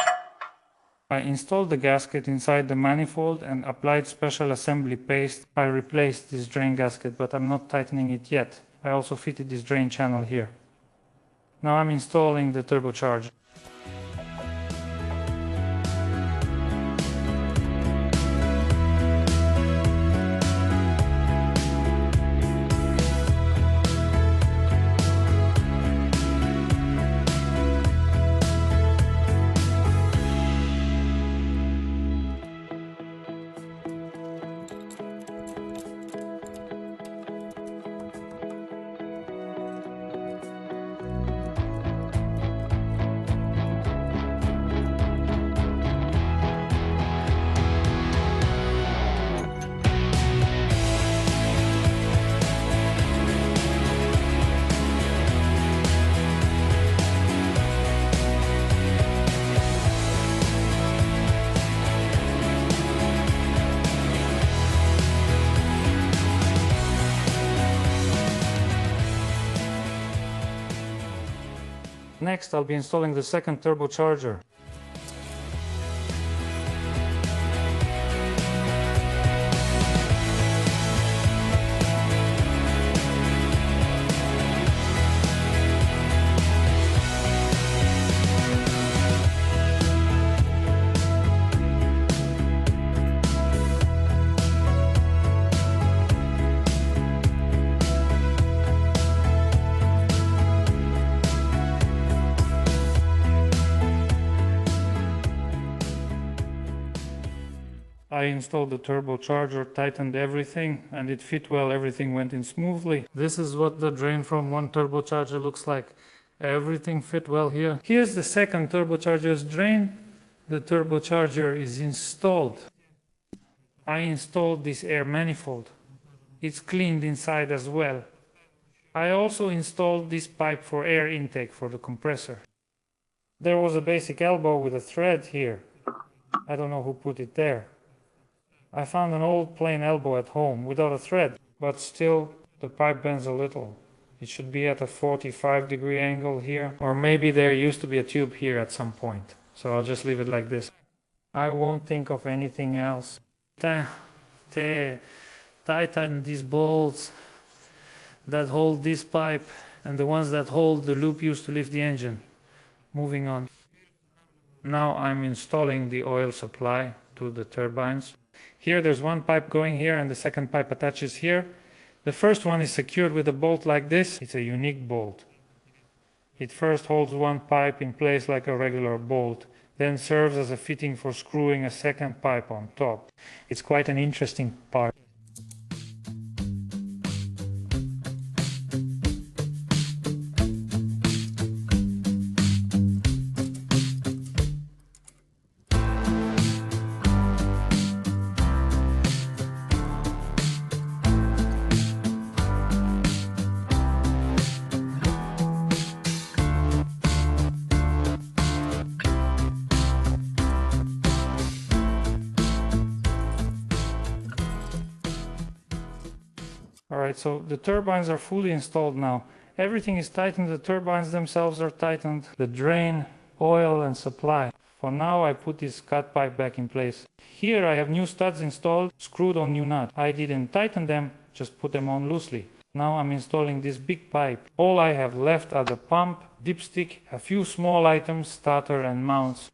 I installed the gasket inside the manifold and applied special assembly paste. I replaced this drain gasket, but I'm not tightening it yet. I also fitted this drain channel here. Now I'm installing the turbocharger. Next, I'll be installing the second turbocharger. I installed the turbocharger, tightened everything, and it fit well. Everything went in smoothly. This is what the drain from one turbocharger looks like. Everything fit well here. Here's the second turbocharger's drain. The turbocharger is installed. I installed this air manifold. It's cleaned inside as well. I also installed this pipe for air intake for the compressor. There was a basic elbow with a thread here. I don't know who put it there. I found an old plain elbow at home without a thread, but still the pipe bends a little. It should be at a 45-degree angle here, or maybe there used to be a tube here at some point. So I'll just leave it like this. I won't think of anything else. Tighten these bolts that hold this pipe and the ones that hold the loop used to lift the engine. Moving on. Now I'm installing the oil supply to the turbines. Here there's one pipe going here and the second pipe attaches here. The first one is secured with a bolt like this. It's a unique bolt. It first holds one pipe in place like a regular bolt, then serves as a fitting for screwing a second pipe on top. It's quite an interesting part. Alright, so the turbines are fully installed now. Everything is tightened, the turbines themselves are tightened, the drain, oil and supply. For now I put this cut pipe back in place. Here I have new studs installed, screwed on new nut. I didn't tighten them, just put them on loosely. Now I'm installing this big pipe. All I have left are the pump, dipstick, a few small items, starter and mounts.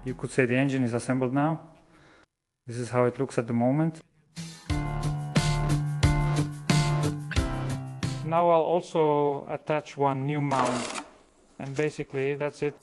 You could say the engine is assembled now. This is how it looks at the moment. Now I'll also attach one new mount, and basically that's it.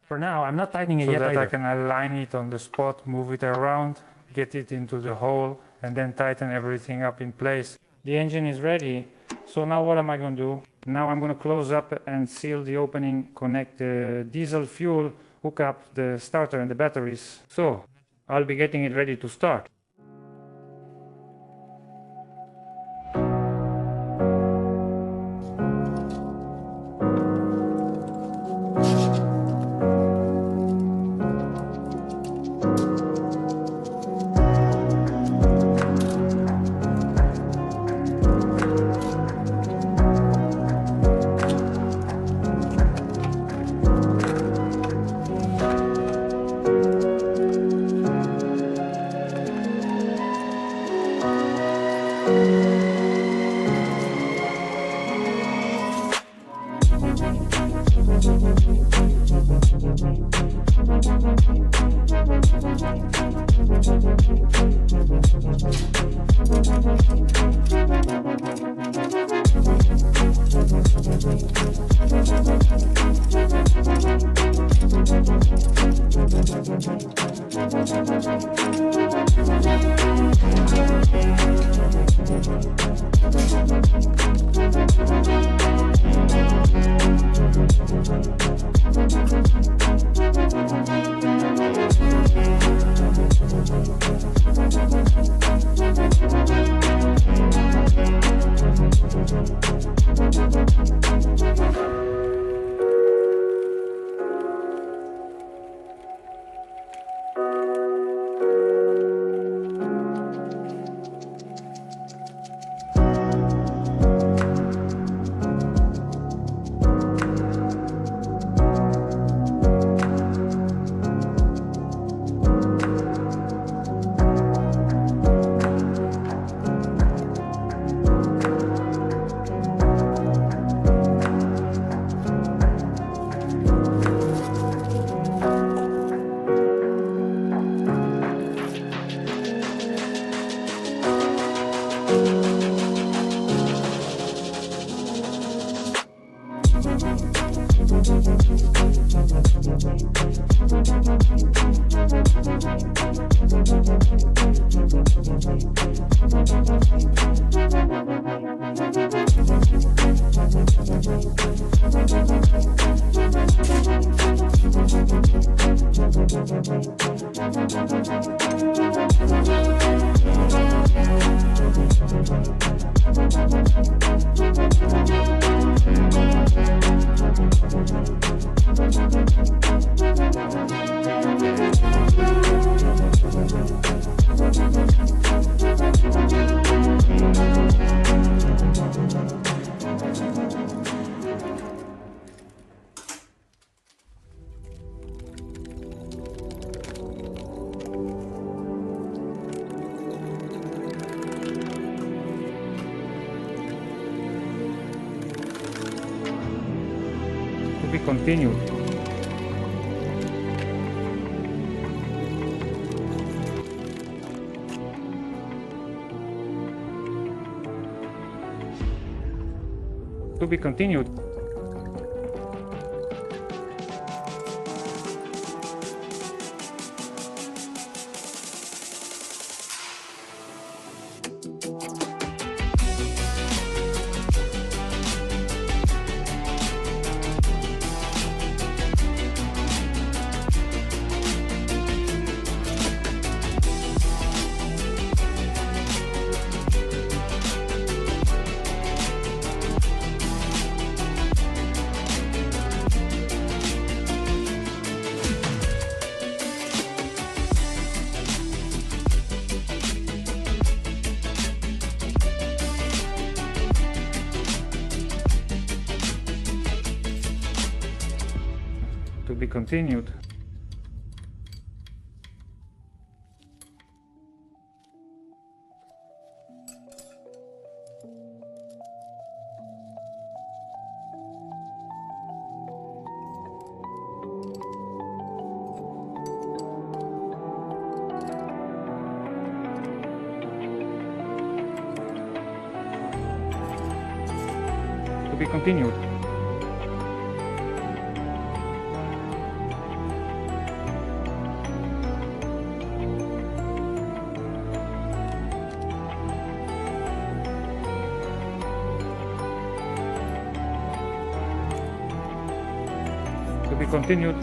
For now, I'm not tightening it yet either. I can align it on the spot, move it around, get it into the hole, and then tighten everything up in place. The engine is ready, so now what am I going to do? Now I'm going to close up and seal the opening, connect the diesel fuel, hook up the starter and the batteries. So I'll be getting it ready to start. Be continued. To be continued. To be continued. To be continued. To be continued.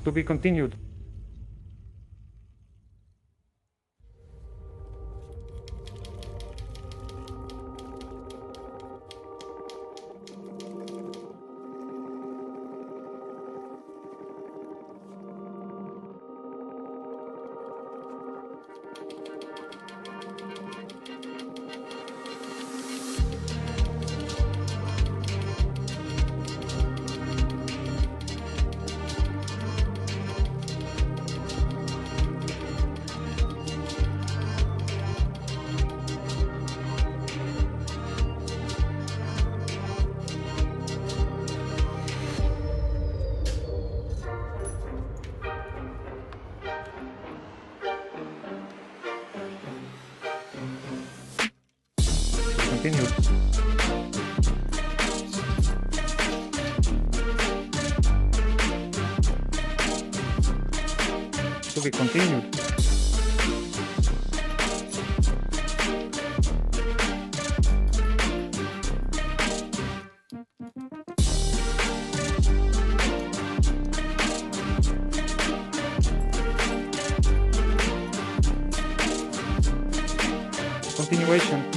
To be continued. Continued. To be continued. Continuation.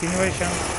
Continuation.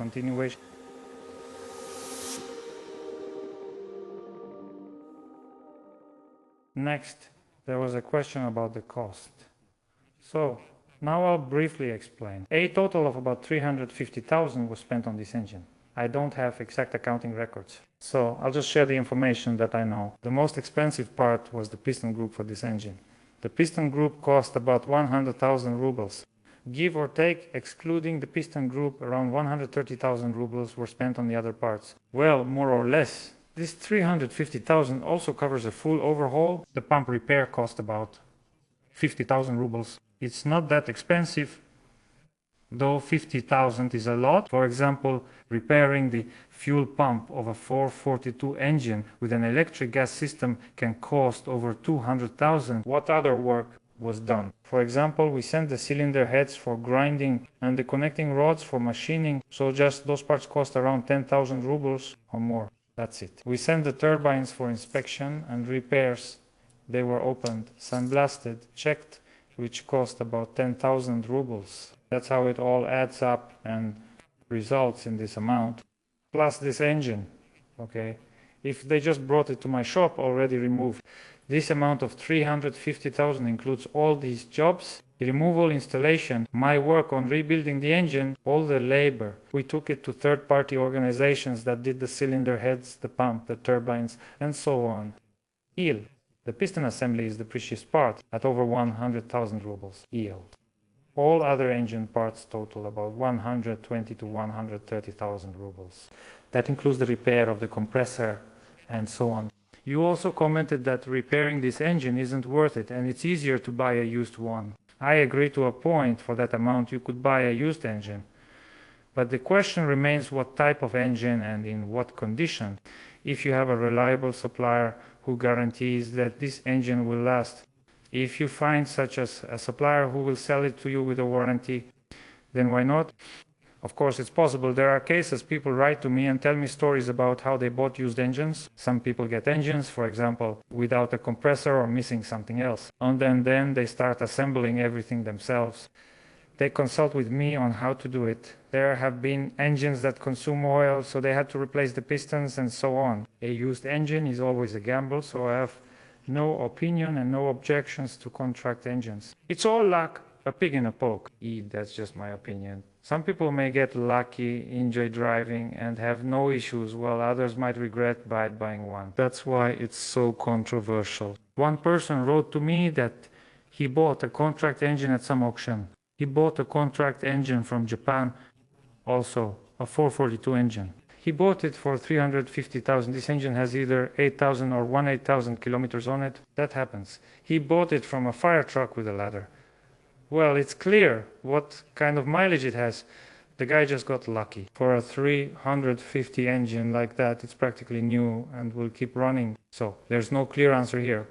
continuation. Next, there was a question about the cost. So now I'll briefly explain. A total of about 350,000 was spent on this engine. I don't have exact accounting records, so I'll just share the information that I know. The most expensive part was the piston group for this engine. The piston group cost about 100,000 rubles. Give or take, excluding the piston group, around 130,000 rubles were spent on the other parts. Well, more or less. This 350,000 also covers a full overhaul. The pump repair cost about 50,000 rubles. It's not that expensive, though 50,000 is a lot. For example, repairing the fuel pump of a 442 engine with an electric gas system can cost over 200,000. What other work was done? For example, we sent the cylinder heads for grinding and the connecting rods for machining, so just those parts cost around 10,000 rubles or more. That's it. We sent the turbines for inspection and repairs. They were opened, sandblasted, checked, which cost about 10,000 rubles. That's how it all adds up and results in this amount. Plus this engine, okay? If they just brought it to my shop already removed, this amount of 350,000 includes all these jobs, removal, installation, my work on rebuilding the engine, all the labor. We took it to third-party organizations that did the cylinder heads, the pump, the turbines, and so on. Yield. The piston assembly is the precious part at over 100,000 rubles. Yield. All other engine parts total about 120 to 130,000 rubles. That includes the repair of the compressor and so on. You also commented that repairing this engine isn't worth it and it's easier to buy a used one. I agree to a point. For that amount you could buy a used engine. But the question remains what type of engine and in what condition. If you have a reliable supplier who guarantees that this engine will last. If you find such as a supplier who will sell it to you with a warranty, then why not? Of course, it's possible. There are cases people write to me and tell me stories about how they bought used engines. Some people get engines, for example, without a compressor or missing something else. And then they start assembling everything themselves. They consult with me on how to do it. There have been engines that consume oil, so they had to replace the pistons and so on. A used engine is always a gamble, so I have no opinion and no objections to contract engines. It's all luck, a pig in a poke. That's just my opinion. Some people may get lucky, enjoy driving, and have no issues, while others might regret buying one. That's why it's so controversial. One person wrote to me that he bought a contract engine at some auction. He bought a contract engine from Japan, also a 442 engine. He bought it for 350,000. This engine has either 8,000 or 18,000 kilometers on it. That happens. He bought it from a fire truck with a ladder. Well, it's clear what kind of mileage it has. The guy just got lucky. For a 350 engine like that, it's practically new and will keep running. So there's no clear answer here,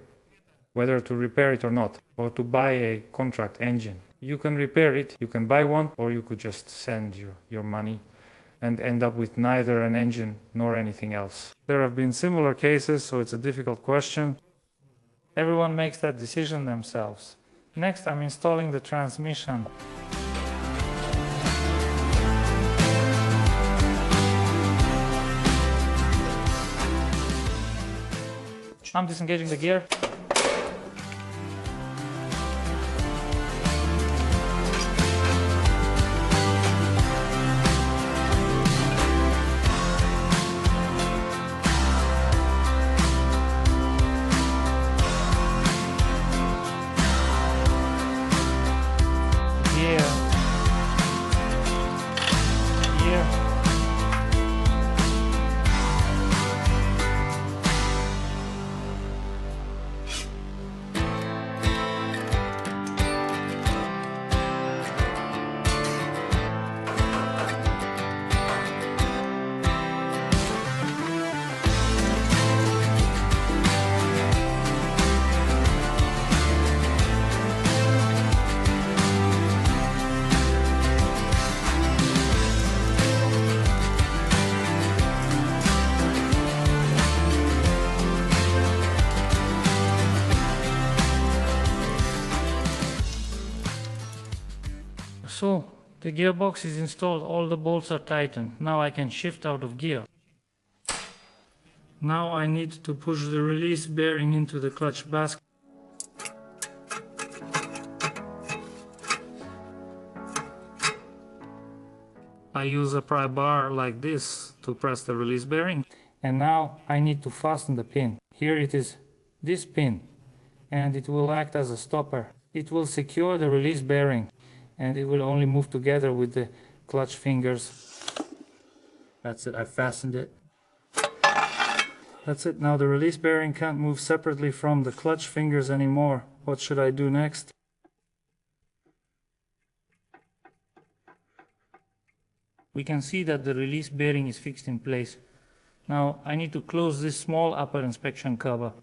whether to repair it or not, or to buy a contract engine. You can repair it, you can buy one, or you could just send your money and end up with neither an engine nor anything else. There have been similar cases, so it's a difficult question. Everyone makes that decision themselves. Next, I'm installing the transmission. I'm disengaging the gear. So The gearbox is installed, all the bolts are tightened. Now I can shift out of gear. Now I need to push the release bearing into the clutch basket. I use a pry bar like this to press the release bearing. And now I need to fasten the pin. Here it is, this pin, and it will act as a stopper. It will secure the release bearing, and it will only move together with the clutch fingers. That's it, I fastened it. That's it, now the release bearing can't move separately from the clutch fingers anymore. What should I do next? We can see that the release bearing is fixed in place. Now I need to close this small upper inspection cover.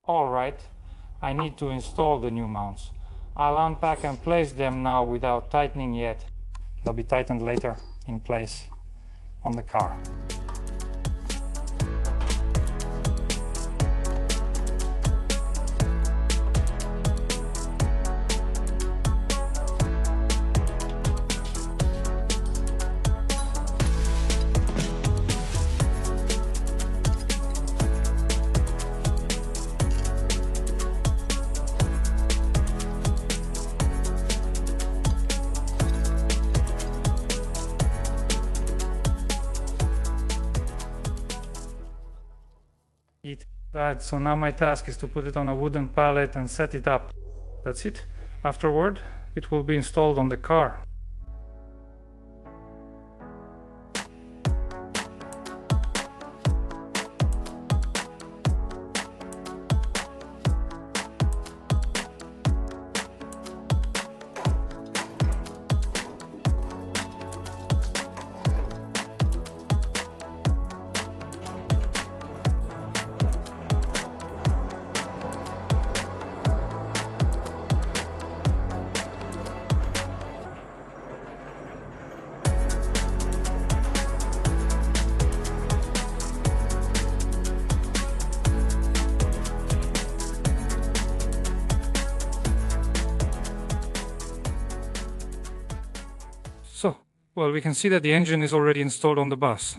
Alright, I need to install the new mounts. I'll unpack and place them now without tightening yet. They'll be tightened later in place on the car. Right, so now my task is to put it on a wooden pallet and set it up. That's it. Afterward, it will be installed on the car. So, well, we can see that the engine is already installed on the bus.